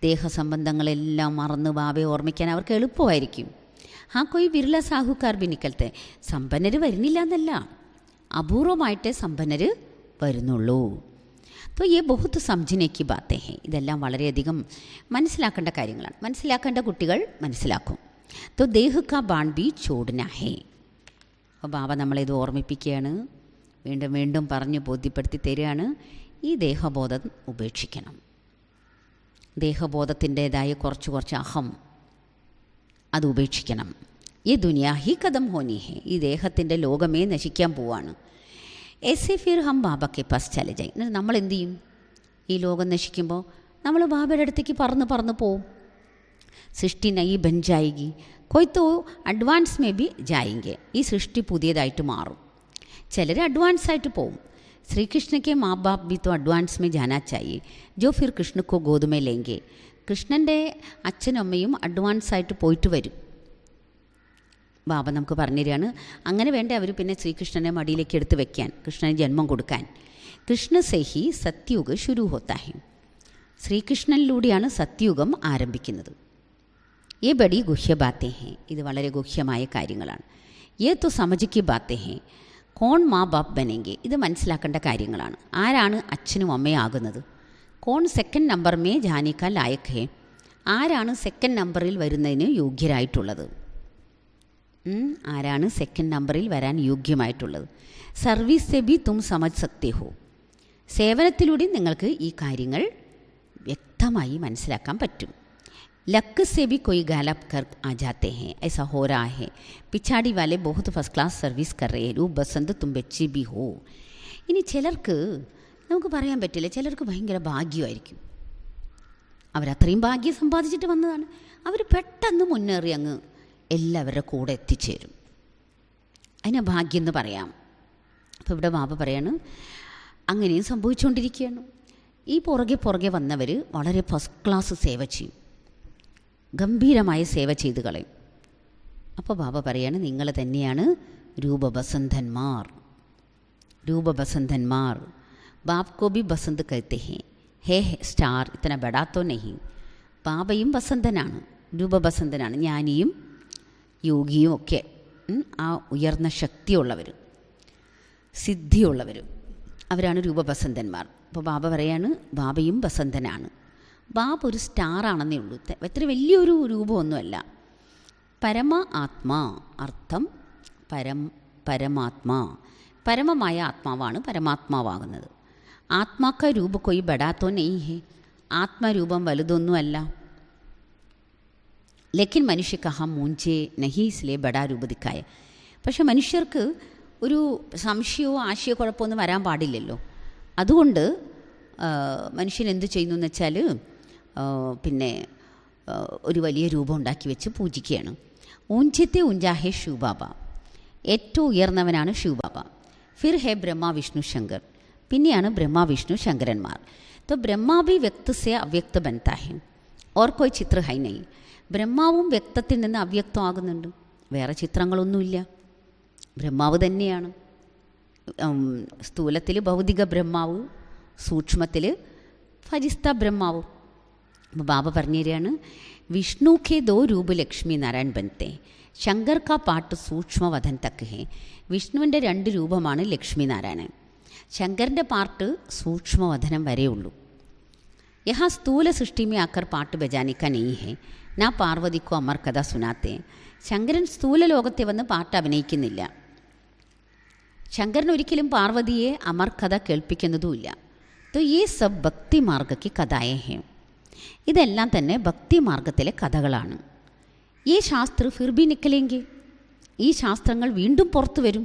ദേഹസംബന്ധങ്ങളെല്ലാം മറന്ന് ബാബയെ ഓർമ്മിക്കാൻ അവർക്ക് എളുപ്പമായിരിക്കും. ആ കൊയ് വിരല സാഹുക്കാർ ബിനിക്കലത്തെ. സമ്പന്നർ വരുന്നില്ല എന്നല്ല, അപൂർവമായിട്ടേ സമ്പന്നർ വരുന്നുള്ളൂ. അപ്പോൾ ഈ ബഹുത്ത് സംജനയ്ക്ക് ബാത്തേ ഹേ. ഇതെല്ലാം വളരെയധികം മനസ്സിലാക്കേണ്ട കാര്യങ്ങളാണ്. മനസ്സിലാക്കേണ്ട കുട്ടികൾ മനസ്സിലാക്കും. തോ ദേഹ് കാ ബാൺ ബി ചോടന ഹേ. അപ്പോൾ ബാബ നമ്മളിത് ഓർമ്മിപ്പിക്കുകയാണ്, വീണ്ടും വീണ്ടും പറഞ്ഞ് ബോധ്യപ്പെടുത്തി തരികയാണ്. ഈ ദേഹബോധം ഉപേക്ഷിക്കണം. ദേഹബോധത്തിൻ്റേതായ കുറച്ച് അഹം അത് ഉപേക്ഷിക്കണം. ഈ ദുനിയാ ഹി കദം ഹോനി ഹേ. ഈ ദേഹത്തിൻ്റെ ലോകമേ നശിക്കാൻ പോവാണ്. എസെ ഫിർ ഹം ബാബയ്ക്ക് പാസ് ചലെ ജായി. എന്നിട്ട് നമ്മൾ എന്ത് ചെയ്യും? ഈ ലോകം നശിക്കുമ്പോൾ നമ്മൾ ബാബയുടെ അടുത്തേക്ക് പറന്ന് പോവും. സൃഷ്ടി നയി ബൻ ജായികി, കൊയ്ത്തോ അഡ്വാൻസ് മേ ബി ജായെങ്കിൽ. ഈ സൃഷ്ടി പുതിയതായിട്ട് മാറും. ചിലർ അഡ്വാൻസായിട്ട് പോവും. ശ്രീകൃഷ്ണയ്ക്ക് മാ ബാപ്പ് ബി തോ അഡ്വാൻസ് മേ ജാനാ ചായേ ജോ ഫിർ കൃഷ്ണക്കോ ഗോതുമേ ലേങ്കെ. കൃഷ്ണൻ്റെ അച്ഛനും അമ്മയും അഡ്വാൻസായിട്ട് പോയിട്ട് വരും. ബാബ നമുക്ക് പറഞ്ഞു തരികയാണ്, അങ്ങനെ വേണ്ട അവർ പിന്നെ ശ്രീകൃഷ്ണനെ മടിയിലേക്ക് എടുത്ത് വെക്കാൻ, കൃഷ്ണന് ജന്മം കൊടുക്കാൻ. കൃഷ്ണ സെഹി സത്യുഗ് ശുരു ഹോത്താ ഹെ. ശ്രീകൃഷ്ണനിലൂടെയാണ് സത്യുഗം ആരംഭിക്കുന്നത്. ये बड़ी गुह्य बातें हैं. ഇത് വളരെ ഗുഹ്യമായ കാര്യങ്ങളാണ്. ये तो समझ की बातें हैं. കോൺ മാ ബാപ്പ് ബനെങ്കെ. ഇത് മനസ്സിലാക്കേണ്ട കാര്യങ്ങളാണ്. ആരാണ് അച്ഛനും അമ്മയും ആകുന്നത്? കോൺ സെക്കൻഡ് നമ്പർ മേ ജാനിക്കാൻ ലായക് ഹേ. ആരാണ് സെക്കൻഡ് നമ്പറിൽ വരുന്നതിന് യോഗ്യരായിട്ടുള്ളത്? ആരാണ് സെക്കൻഡ് നമ്പറിൽ വരാൻ യോഗ്യമായിട്ടുള്ളത്? സർവീസ് സെ ബി തും സമജ് സക്തേ ഹോ. സേവനത്തിലൂടെ നിങ്ങൾക്ക് ഈ കാര്യങ്ങൾ വ്യക്തമായി മനസ്സിലാക്കാൻ പറ്റും. लक से भी कोई गालब कर आ जाते हैं, ऐसा हो रहा है. पिछाड़ी वाले बहुत फर्स्ट क्लास സർവീസ് कर रहे हैं. ബസന്ത് തും ബച്ചി ബി ഹോ. ഇനി ചിലർക്ക് നമുക്ക് പറയാൻ പറ്റില്ല, ചിലർക്ക് ഭയങ്കര ഭാഗ്യമായിരിക്കും. അവരത്രയും ഭാഗ്യം സമ്പാദിച്ചിട്ട് വന്നതാണ്. അവർ പെട്ടെന്ന് മുന്നേറി അങ്ങ് എല്ലാവരുടെ കൂടെ എത്തിച്ചേരും. അതിനെ ഭാഗ്യം എന്ന് പറയാം. അപ്പോൾ ഇവിടെ ബാബ പറയാണ്, അങ്ങനെയും സംഭവിച്ചുകൊണ്ടിരിക്കുകയാണ്. ഈ പുറകെ വന്നവർ വളരെ ഫസ്റ്റ് ക്ലാസ് സേവ ചെയ്യും, ഗംഭീരമായ സേവ ചെയ്ത് കളയും. അപ്പോൾ ബാബ പറയാണ്, നിങ്ങൾ തന്നെയാണ് രൂപബസന്തന്മാർ. ബാബ് കോ ബി ബസന്ത് കഹത്തെ ഹേ. ഹേ സ്റ്റാർ ഇത്തന ബടാത്തോ നഹി. ബാബയും ബസന്തനാണ്, രൂപബസന്തനാണ്. ജ്ഞാനിയും യോഗിയും ഒക്കെ ആ ഉയർന്ന ശക്തിയുള്ളവർ, സിദ്ധിയുള്ളവർ, അവരാണ് രൂപബസന്തന്മാർ. അപ്പോൾ ബാബ പറയാണ്, ബാബയും ബസന്തനാണ്. ബാബ് ഒരു സ്റ്റാറാണെന്നേ ഉള്ളൂ, എത്ര വലിയൊരു രൂപമൊന്നുമല്ല. പരമ ആത്മാ, അർത്ഥം പരമാത്മാ, പരമമായ ആത്മാവാണ് പരമാത്മാവാകുന്നത്. ആത്മാക്ക രൂപ കൊയ് ബടാത്തോ നെയ് ഹേ. ആത്മരൂപം വലുതൊന്നുമല്ല. ലേക്കിൻ മനുഷ്യ കഹാ മൂഞ്ചേ നഹി ഇസ്ലേ ബടാ രൂപ ദിക്കായ. പക്ഷെ മനുഷ്യർക്ക് ഒരു സംശയമോ ആശയക്കുഴപ്പമൊന്നും വരാൻ പാടില്ലല്ലോ. അതുകൊണ്ട് മനുഷ്യൻ എന്ത് ചെയ്യുന്നു എന്ന് വെച്ചാൽ പിന്നെ ഒരു വലിയ രൂപം ഉണ്ടാക്കി വെച്ച് പൂജിക്കുകയാണ്. ഊഞ്ചത്തെ ഊഞ്ചാഹേ ശിവബാബ. ഏറ്റവും ഉയർന്നവനാണ് ശിവബാബ. ഫിർ ഹേ ബ്രഹ്മ വിഷ്ണു ശങ്കർ. പിന്നെയാണ് ബ്രഹ്മ വിഷ്ണു ശങ്കരന്മാർ. तो ब्रह्मा भी व्यक्त से अव्यक्त बनता है और कोई चित्र है नहीं. ബ്രഹ്മാവും വ്യക്തത്തിൽ നിന്ന് അവ്യക്തമാകുന്നുണ്ട്, വേറെ ചിത്രങ്ങളൊന്നുമില്ല. ബ്രഹ്മാവ് തന്നെയാണ്. സ്ഥൂലത്തിൽ ഭൗതിക ബ്രഹ്മാവ്, സൂക്ഷ്മത്തിൽ ഫരിസ്ത ബ്രഹ്മാവ്. അപ്പോൾ ബാബ പറഞ്ഞു തരികയാണ്, വിഷ്ണു കെ ദോ രൂപ ലക്ഷ്മി നാരായൺ ബനത്തെ. ശങ്കർ കാ പാട്ട് സൂക്ഷ്മവധൻ തക്ക് ഹേ. വിഷ്ണുവിൻ്റെ 2 രൂപമാണ് ലക്ഷ്മി നാരായണൻ. ശങ്കറിൻ്റെ പാർട്ട് സൂക്ഷ്മവധനം വരെയുള്ളൂ. യഹാ സ്ഥൂല സൃഷ്ടി മേ ആക്കർ പാട്ട് ബജാനിക്ക നെയ് ഹേ. നാ പാർവതിക്കോ അമർ കഥ സുനാത്തെ. ശങ്കരൻ സ്ഥൂല ലോകത്തെ വന്ന് പാട്ട് അഭിനയിക്കുന്നില്ല. ശങ്കരൻ ഒരിക്കലും പാർവതിയെ അമർ കഥ കേൾപ്പിക്കുന്നതുമില്ല. तो ये सब ഭക്തി മാർഗക്ക് കഥായേ ഹേ. ഇതെല്ലാം തന്നെ ഭക്തി മാർഗത്തിലെ കഥകളാണ്. ഈ ശാസ്ത്ര ഫിർ ബി നിക്കലെങ്കിൽ, ഈ ശാസ്ത്രങ്ങൾ വീണ്ടും പുറത്തു വരും.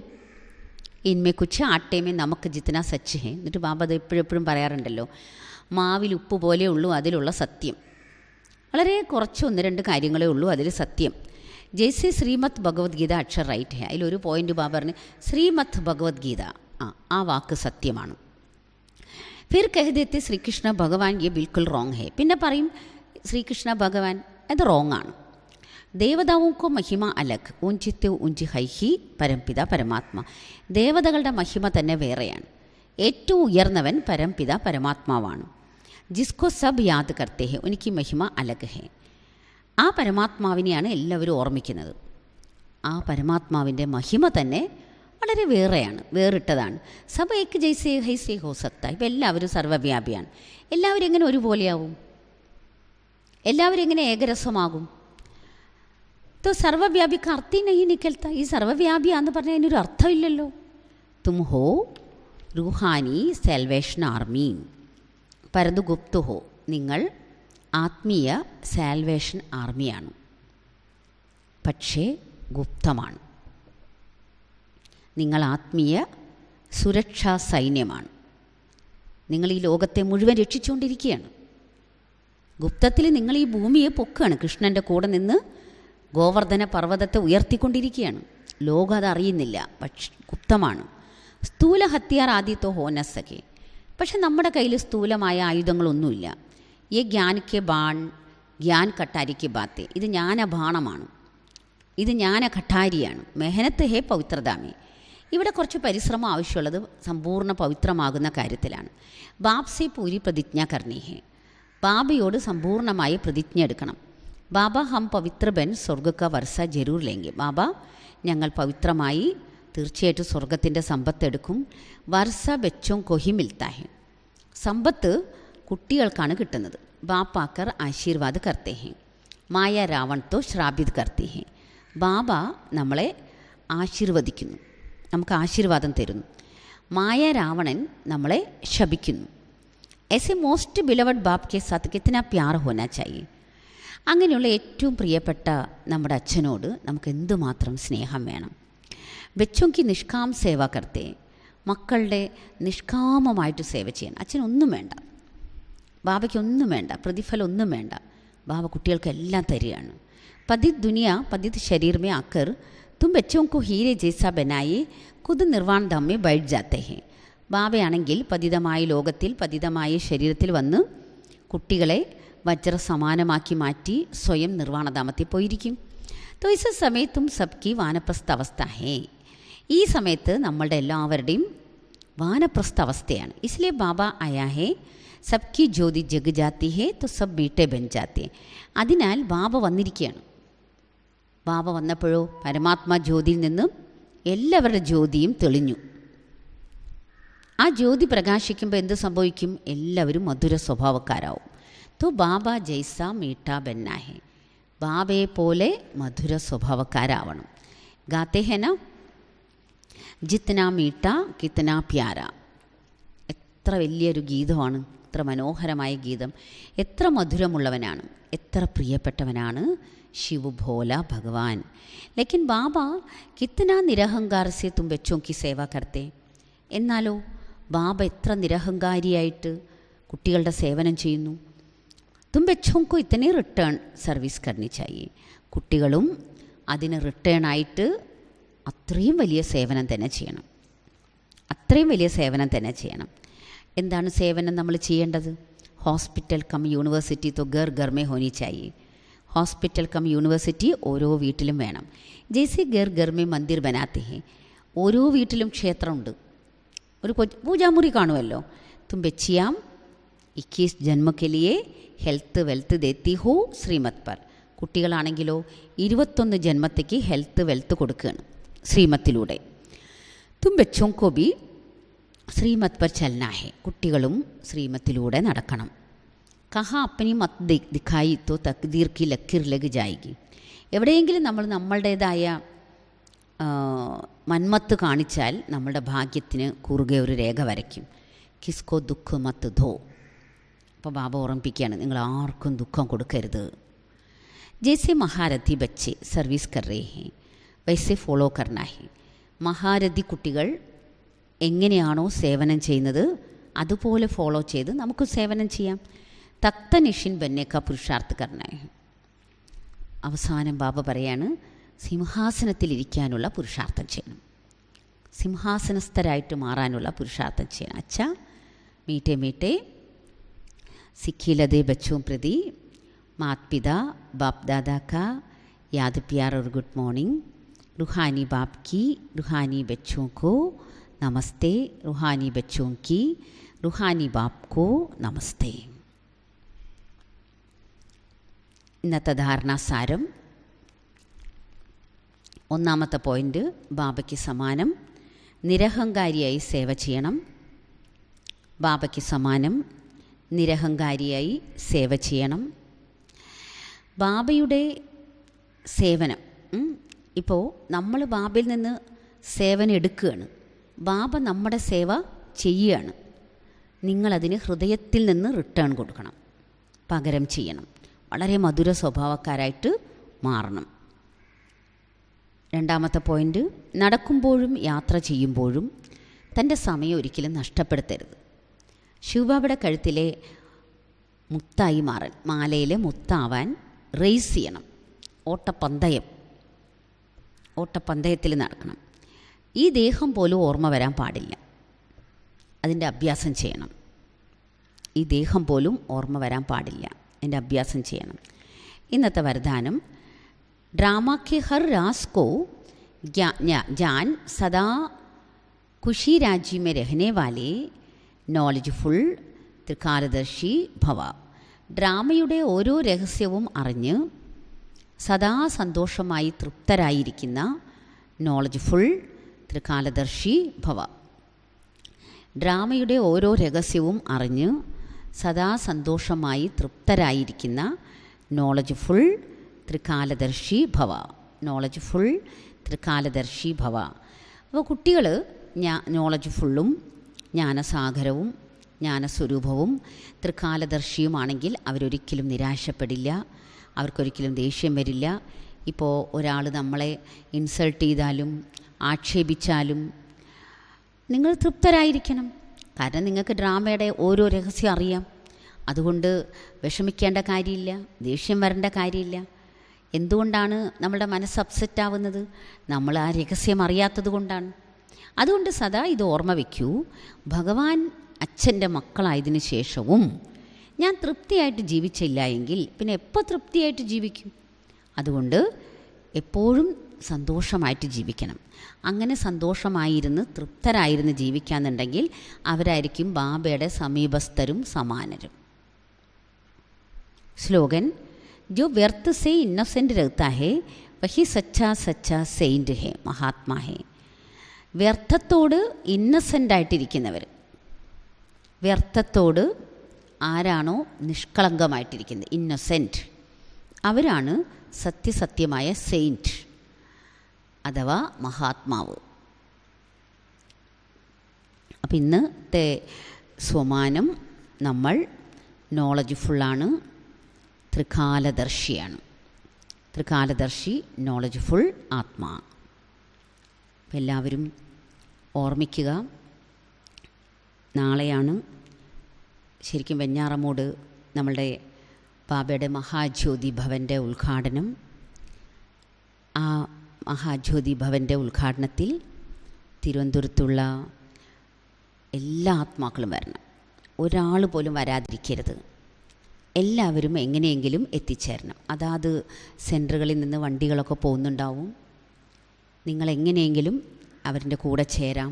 ഇൻമേ കുച്ച് ആട്ടേമേ നമുക്ക് ജിത്തന സച്ച് ഹേ. എന്നിട്ട് ബാബ അത് എപ്പോഴും പറയാറുണ്ടല്ലോ, മാവിൽ ഉപ്പ് പോലെ ഉള്ളൂ അതിലുള്ള സത്യം. വളരെ കുറച്ച് 1-2 കാര്യങ്ങളേ ഉള്ളൂ അതിൽ സത്യം. ജയ്സെ ശ്രീമദ് ഭഗവത്ഗീത അക്ഷർ റൈറ്റ് ഹേ. അതിലൊരു പോയിൻ്റ് ബാബ പറഞ്ഞ് ശ്രീമദ് ഭഗവത്ഗീത, ആ വാക്ക് സത്യമാണ്. ഫിർ കഹ് ദേത്തെ ശ്രീകൃഷ്ണ ഭഗവാൻ യെ ബിൽക്കുൽ റോങ് ഹേ. പിന്നെ പറയും ശ്രീകൃഷ്ണ ഭഗവാൻ അത് റോങ് ആണ്. ദേവതാവുക്കോ മഹിമ അലഗ് ഊഞ്ചിത്തെ ഊഞ്ചി ഹൈഹി പരംപിത പരമാത്മ. ദേവതകളുടെ മഹിമ തന്നെ വേറെയാണ്. ഏറ്റവും ഉയർന്നവൻ പരംപിത പരമാത്മാവാണ്. ജിസ്കോ സബ് യാദ് കർത്തേ ഹെ ഉനിക്ക് മഹിമ അലഗ് ഹെ. ആ പരമാത്മാവിനെയാണ് എല്ലാവരും ഓർമ്മിക്കുന്നത്. ആ പരമാത്മാവിൻ്റെ മഹിമ തന്നെ വളരെ വേറിട്ടതാണ്. സബ ഏക്ക് ജൈസേ ഹൈസേ ഹോ സത്ത. ഇപ്പം എല്ലാവരും സർവ്വവ്യാപിയാണ്. എല്ലാവരും എങ്ങനെ ഒരുപോലെയാവും? എല്ലാവരും എങ്ങനെ ഏകരസമാകും? തോ സർവ്വവ്യാപി കാ അർത്ഥി നഹീ നിക്കൽത്ത. ഈ സർവ്വവ്യാപിയാന്ന് പറഞ്ഞാൽ അതിനൊരു അർത്ഥമില്ലല്ലോ. തും ഹോ റുഹാനി സാൽവേഷൻ ആർമി പരന്തു ഗുപ്തു ഹോ. നിങ്ങൾ ആത്മീയ സാൽവേഷൻ ആർമിയാണ്, പക്ഷേ ഗുപ്തമാണ്. നിങ്ങൾ ആത്മീയ സുരക്ഷാ സൈന്യമാണ്. നിങ്ങൾ ഈ ലോകത്തെ മുഴുവൻ രക്ഷിച്ചുകൊണ്ടിരിക്കുകയാണ്. ഗുപ്തത്തിൽ നിങ്ങൾ ഈ ഭൂമിയെ പൊക്കുകയാണ്. കൃഷ്ണൻ്റെ കൂടെ നിന്ന് ഗോവർദ്ധന പർവ്വതത്തെ ഉയർത്തിക്കൊണ്ടിരിക്കുകയാണ്. ലോകം അതറിയുന്നില്ല, പക്ഷെ ഗുപ്തമാണ്. സ്ഥൂല ഹത്യാർ ആദ്യത്തോ ഹോനസഖെ. പക്ഷെ നമ്മുടെ കയ്യിൽ സ്ഥൂലമായ ആയുധങ്ങളൊന്നുമില്ല. ഈ ജ്ഞാനിക്ക് ബാൺ ജ്ഞാൻ കട്ടാരിക്ക് ബാത്തെ. ഇത് ജ്ഞാനബാണമാണ്, ഇത് ജ്ഞാന കട്ടാരിയാണ്. മെഹനത്ത് ഹേ പവിത്രതാമേ. ഇവിടെ കുറച്ച് പരിശ്രമം ആവശ്യമുള്ളത് സമ്പൂർണ്ണ പവിത്രമാകുന്ന കാര്യത്തിലാണ്. ബാബ്സെ പൂരി പ്രതിജ്ഞ കർണി ഹേ. ബാബയോട് സമ്പൂർണ്ണമായി പ്രതിജ്ഞ എടുക്കണം. ബാബ ഹം പവിത്ര ബൻ സ്വർഗക്ക വർഷ ജരൂർ ലേങ്കെ. ബാബ ഞങ്ങൾ പവിത്രമായി തീർച്ചയായിട്ടും സ്വർഗത്തിൻ്റെ സമ്പത്ത് എടുക്കും. വർഷ ബച്ചോം കൊഹി മിൽത്താ ഹെ. സമ്പത്ത് കുട്ടികൾക്കാണ് കിട്ടുന്നത്. ബാപ്പാക്കർ ആശീർവാദ് കർത്തേ ഹെ. മായ രാവൺ തോ ശ്രാപിത് കർത്തി ഹെ. ബാബ നമ്മളെ ആശീർവദിക്കുന്നു, നമുക്ക് ആശീർവാദം തരുന്നു. മായ രാവണൻ നമ്മളെ ശപിക്കുന്നു. ऐसे മോസ്റ്റ് ബിലവഡ് ബാപ് കെ സാത്ത് കിത്തന പ്യാർ ഹോനാ ചാഹിയെ. അങ്ങനെയുള്ള ഏറ്റവും പ്രിയപ്പെട്ട നമ്മുടെ അച്ഛനോട് നമുക്ക് എന്തുമാത്രം സ്നേഹം വേണം. ബച്ചോങ്കി നിഷ്കാം സേവ കർത്തേ. മക്കളുടെ നിഷ്കാമമായിട്ട് സേവ ചെയ്യണം. അച്ഛനൊന്നും വേണ്ട, ബാബയ്ക്കൊന്നും വേണ്ട, പ്രതിഫലം ഒന്നും വേണ്ട. ബാബ കുട്ടികൾക്കെല്ലാം തരികയാണ്. പതിത് ദുനിയ പതിത് ശരീർ മേ ആക്കർ തും ബച്ചോं को हीरे जैसा बनाए खुद निर्वाण धाम में बैठ जाते हैं. ബാബയാണെങ്കിൽ പതിതമായ ലോകത്തിൽ പതിതമായ ശരീരത്തിൽ വന്ന് കുട്ടികളെ വജ്ര സമാനമാക്കി മാറ്റി സ്വയം നിർവാണധാമത്തിൽ പോയിരിക്കും. तो इस समय तुम सबकी വാനപ്രസ്ഥ അവസ്ഥ ഹേ. ഈ സമയത്ത് നമ്മളുടെ എല്ലാവരുടെയും വാനപ്രസ്ഥ അവസ്ഥയാണ്. इसलिए बाबा आया है सबकी ज्योति जग जाती है तो सब बेटे बन जाते. അതിനാൽ ബാബ വന്നിരിക്കുകയാണ്. ബാബ വന്നപ്പോഴോ പരമാത്മാ ജ്യോതിയിൽ നിന്നും എല്ലാവരുടെ ജ്യോതിയും തെളിഞ്ഞു. ആ ജ്യോതി പ്രകാശിക്കുമ്പോൾ എന്ത് സംഭവിക്കും? എല്ലാവരും മധുര സ്വഭാവക്കാരാവും. തോ ബാബ ജൈസ മീഠ ബന്നാ ഹെ. ബാബയെ പോലെ മധുര സ്വഭാവക്കാരാവണം. ഗാത്തെ ഹെ നാ ജിത്നാ മീഠ കിത്തനാ പ്യാര. എത്ര വലിയൊരു ഗീതമാണ്, എത്ര മനോഹരമായ ഗീതം, എത്ര മധുരമുള്ളവനാണ്, എത്ര പ്രിയപ്പെട്ടവനാണ് शिव भोला भगवान. लेकिन बाबा कितना निरहंकार से तुम बच्चों की सेवा करते. എന്നാലോ ബാബ എത്ര നിരഹങ്കാരിയായിട്ട് കുട്ടികളുടെ സേവനം ചെയ്യുന്നു. തും ബച്ചോं को इतने റിട്ടേൺ സർവീസ് करनी चाहिए. കുട്ടികളും അതിന് റിട്ടേണായിട്ട് അത്രയും വലിയ സേവനം തന്നെ ചെയ്യണം, അത്രയും വലിയ സേവനം തന്നെ ചെയ്യണം. എന്താണ് സേവനം നമ്മൾ ചെയ്യേണ്ടത്? ഹോസ്പിറ്റൽ കം യൂണിവേഴ്സിറ്റി തോ ഗർ ഗർ മേ ഹോനി ചാഹിയെ. ഹോസ്പിറ്റൽ കം യൂണിവേഴ്സിറ്റി ഓരോ വീട്ടിലും വേണം. ജैसे घर घर में मंदिर बनाते हैं. ഓരോ വീട്ടിലും ക്ഷേത്രമുണ്ട്, ഒരു പൂജാമുറി കാണുമല്ലോ. തും ബച്ചിയാം 21 ജന്മ കെ ലിയേ ഹെൽത്ത് വെൽത്ത് ദേത്തി ഹോ ശ്രീമത് പർ. കുട്ടികളാണെങ്കിലോ 21 ജന്മത്തേക്ക് ഹെൽത്ത് വെൽത്ത് കൊടുക്കുകയാണ് ശ്രീമത്തിലൂടെ. തും ബച്ചോं को भी ശ്രീമത് പർ ചലനാ ഹെ. കുട്ടികളും ശ്രീമത്തിലൂടെ നടക്കണം. കഹാ അപ്പനി മത് ദിഖായി തോ തക്ദീർ കി ലക്കീർ ലഗ് ജായേഗി. എവിടെയെങ്കിലും നമ്മൾ നമ്മളുടേതായ മന്മത്ത് കാണിച്ചാൽ നമ്മളുടെ ഭാഗ്യത്തിന് കുറുകെ ഒരു രേഖ വരയ്ക്കും. കിസ്കോ ദുഃഖ് മത്ത് ധോ. അപ്പോൾ ബാബ ഓർമ്മിപ്പിക്കുകയാണ്, നിങ്ങൾ ആർക്കും ദുഃഖം കൊടുക്കരുത്. ജैसे മഹാരഥി ബച്ചെ സർവീസ് കർ രേ ഹേ വൈസെ ഫോളോ കർനാ ഹേ. മഹാരഥി കുട്ടികൾ എങ്ങനെയാണോ സേവനം ചെയ്യുന്നത് അതുപോലെ ഫോളോ ചെയ്ത് നമുക്ക് സേവനം ചെയ്യാം. തക്തനിഷിൻ ബന്നേക്ക പുരുഷാർത്ഥ കർണ. അവസാനം ബാബ പറയാണ്, സിംഹാസനത്തിലിരിക്കാനുള്ള പുരുഷാർത്ഥം ചെയ്യണം, സിംഹാസനസ്ഥരായിട്ട് മാറാനുള്ള പുരുഷാർത്ഥം ചെയ്യണം. അച്ഛാ मीठे मीठे सिक्खी लदे बच्चों प्रति माता पिता बाप दादा का याद प्यार और गुड मॉर्निंग। रूहानी बाप की रूहानी बच्चों को नमस्ते, रूहानी बच्चों की रूहानी बाप को नमस्ते। ഇന്നത്തെ ധാരണാസാരം, ഒന്നാമത്തെ പോയിൻ്റ്, ബാബയ്ക്ക് സമാനം നിരഹങ്കാരിയായി സേവ ചെയ്യണം. ബാബയ്ക്ക് സമാനം നിരഹങ്കാരിയായി സേവ ചെയ്യണം. ബാബയുടെ സേവനം, ഇപ്പോൾ നമ്മൾ ബാബയിൽ നിന്ന് സേവനം എടുക്കുകയാണ്, ബാബ നമ്മുടെ സേവ ചെയ്യുകയാണ്. നിങ്ങളതിന് ഹൃദയത്തിൽ നിന്ന് റിട്ടേൺ കൊടുക്കണം, പകരം ചെയ്യണം. വളരെ മധുര സ്വഭാവക്കാരായിട്ട് മാറണം. രണ്ടാമത്തെ പോയിൻ്റ്, നടക്കുമ്പോഴും യാത്ര ചെയ്യുമ്പോഴും തൻ്റെ സമയം ഒരിക്കലും നഷ്ടപ്പെടുത്തരുത്. ശിവബാബയുടെ കഴുത്തിലെ മുത്തായി മാറാൻ, മാലയിലെ മുത്താവാൻ റേസ് ചെയ്യണം. ഓട്ടപ്പന്തയത്തിൽ നടക്കണം. ഈ ദേഹം പോലും ഓർമ്മ വരാൻ പാടില്ല, അതിൻ്റെ അഭ്യാസം ചെയ്യണം. ഈ ദേഹം പോലും ഓർമ്മ വരാൻ പാടില്ല, അതിൻ്റെ അഭ്യാസം ചെയ്യണം. ഇന്നത്തെ വരദാനം, ड्रामा के हर राज को जान सदा खुशी राज्य में रहने वाले നോളജ്ഫുൾ ത്രികാലദർശി ഭവ. ഡ്രാമയുടെ ഓരോ രഹസ്യവും അറിഞ്ഞ് സദാ സന്തോഷമായി തൃപ്തരായിരിക്കുന്ന നോളജ്ഫുൾ ത്രികാലദർശി ഭവ. ഡ്രാമയുടെ ഓരോ രഹസ്യവും അറിഞ്ഞ് സദാ സന്തോഷമായി തൃപ്തരായിരിക്കുന്ന നോളജ്ഫുൾ ത്രികാലദർശി ഭവ. നോളജ്ഫുൾ ത്രികാലദർശി ഭവ. അപ്പോൾ കുട്ടികൾ നോളജ്ഫുള്ളും ജ്ഞാനസാഗരവും ജ്ഞാനസ്വരൂപവും ത്രികാലദർശിയുമാണെങ്കിൽ അവരൊരിക്കലും നിരാശപ്പെടില്ല, അവർക്കൊരിക്കലും ദേഷ്യം വരില്ല. ഇപ്പോൾ ഒരാൾ നമ്മളെ ഇൻസൾട്ട് ചെയ്താലും ആക്ഷേപിച്ചാലും നിങ്ങൾ തൃപ്തരായിരിക്കണം. കാരണം നിങ്ങൾക്ക് ഡ്രാമയുടെ ഓരോ രഹസ്യം അറിയാം. അതുകൊണ്ട് വിഷമിക്കേണ്ട കാര്യമില്ല, ദേഷ്യം വരേണ്ട കാര്യമില്ല. എന്തുകൊണ്ടാണ് നമ്മളുടെ മനസ്സ് അപ്സെറ്റ് ആവുന്നത്? നമ്മൾ ആ രഹസ്യം അറിയാത്തത് കൊണ്ടാണ്. അതുകൊണ്ട് സദാ ഇത് ഓർമ്മ വയ്ക്കൂ, ഭഗവാൻ അച്ഛൻ്റെ മക്കളായതിനു ശേഷവും ഞാൻ തൃപ്തിയായിട്ട് ജീവിച്ചില്ല എങ്കിൽ പിന്നെ എപ്പോൾ തൃപ്തിയായിട്ട് ജീവിക്കും? അതുകൊണ്ട് എപ്പോഴും സന്തോഷമായിട്ട് ജീവിക്കണം. അങ്ങനെ സന്തോഷമായിരുന്ന് തൃപ്തരായിരുന്ന് ജീവിക്കാന്നുണ്ടെങ്കിൽ അവരായിരിക്കും ബാബയുടെ സമീപസ്ഥരും സമാനരും. സ്ലോഗൻ, जो व्यर्थ से इनोसेंट रहता है वही सच्चा सच्चा सेइंट है, महात्मा है. വ്യർത്ഥത്തോട് ഇന്നസെൻ്റായിട്ടിരിക്കുന്നവർ, വ്യർത്ഥത്തോട് ആരാണോ നിഷ്കളങ്കമായിട്ടിരിക്കുന്നത്, ഇന്നസെൻറ്റ്, അവരാണ് സത്യസത്യമായ സെയിൻറ്റ് അഥവാ മഹാത്മാവ്. അപ്പം ഇന്നത്തെ സ്വമാനം നമ്മൾ നോളജ്ഫുള്ളാണ്, ത്രികാലദർശിയാണ്. ത്രികാലദർശി, നോളജ്ഫുൾ ആത്മാ. അപ്പം എല്ലാവരും ഓർമ്മിക്കുക, നാളെയാണ് ശരിക്കും വെഞ്ഞാറമൂട് നമ്മളുടെ ബാബയുടെ മഹാജ്യോതി ഭവൻ്റെ ഉദ്ഘാടനം. ആ മഹാജ്യോതി ഭവൻ്റെ ഉദ്ഘാടനത്തിൽ തിരുവനന്തപുരത്തുള്ള എല്ലാ ആത്മാക്കളും വരണം. ഒരാൾ പോലും വരാതിരിക്കരുത്. എല്ലാവരും എങ്ങനെയെങ്കിലും എത്തിച്ചേരണം. അതാത് സെൻറ്ററുകളിൽ നിന്ന് വണ്ടികളൊക്കെ പോകുന്നുണ്ടാവും. നിങ്ങളെങ്ങനെയെങ്കിലും അവരുടെ കൂടെ ചേരാം,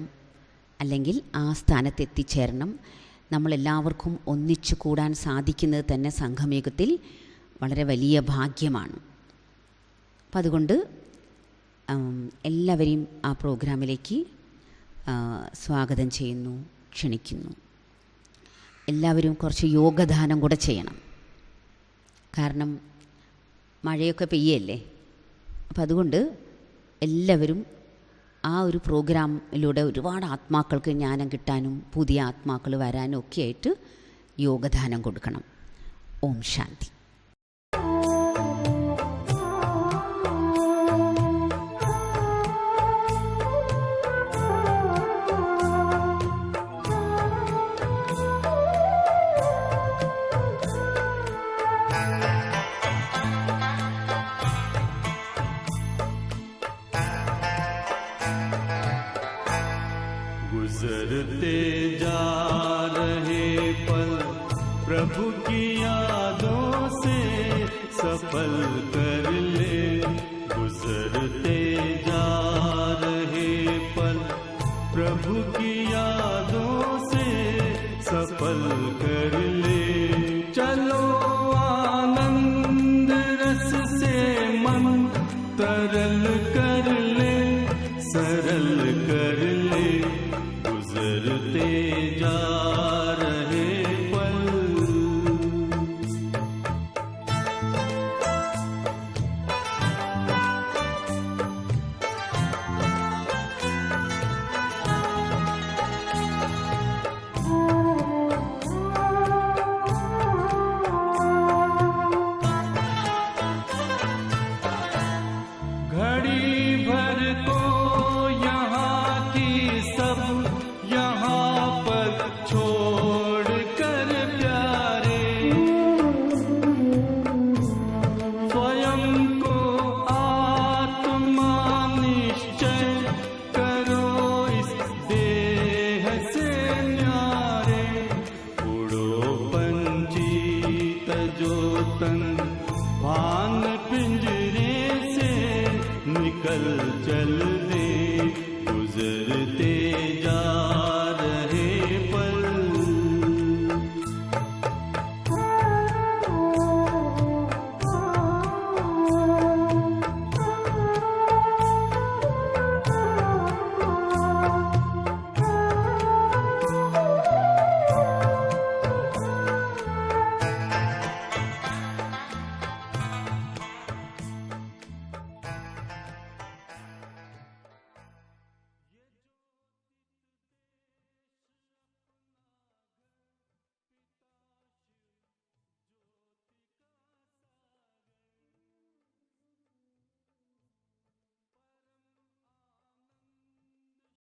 അല്ലെങ്കിൽ ആ സ്ഥാനത്ത് എത്തിച്ചേരണം. നമ്മളെല്ലാവർക്കും ഒന്നിച്ചു കൂടാൻ സാധിക്കുന്നത് തന്നെ സംഘമയുഗത്തിൽ വളരെ വലിയ ഭാഗ്യമാണ്. അപ്പം അതുകൊണ്ട് എല്ലാവരെയും ആ പ്രോഗ്രാമിലേക്ക് സ്വാഗതം ചെയ്യുന്നു, ക്ഷണിക്കുന്നു. എല്ലാവരും കുറച്ച് യോഗദാനം കൂടെ ചെയ്യണം. കാരണം മഴയൊക്കെ പെയ്യല്ലേ. അപ്പം അതുകൊണ്ട് എല്ലാവരും ആ ഒരു പ്രോഗ്രാമിലൂടെ ഒരുപാട് ആത്മാക്കൾക്ക് ജ്ഞാനം കിട്ടാനും പുതിയ ആത്മാക്കൾ വരാനും ഒക്കെ ആയിട്ട് യോഗദാനം കൊടുക്കണം. ഓം ശാന്തി. गुजरते जा रहे पल प्रभु की यादों से सफल कर ले। गुजरते जा रहे पल प्रभु की यादों से सफल कर ले। चलो आनंद रस से मन तरल कर ले, सरल कर ले। गुजरते जा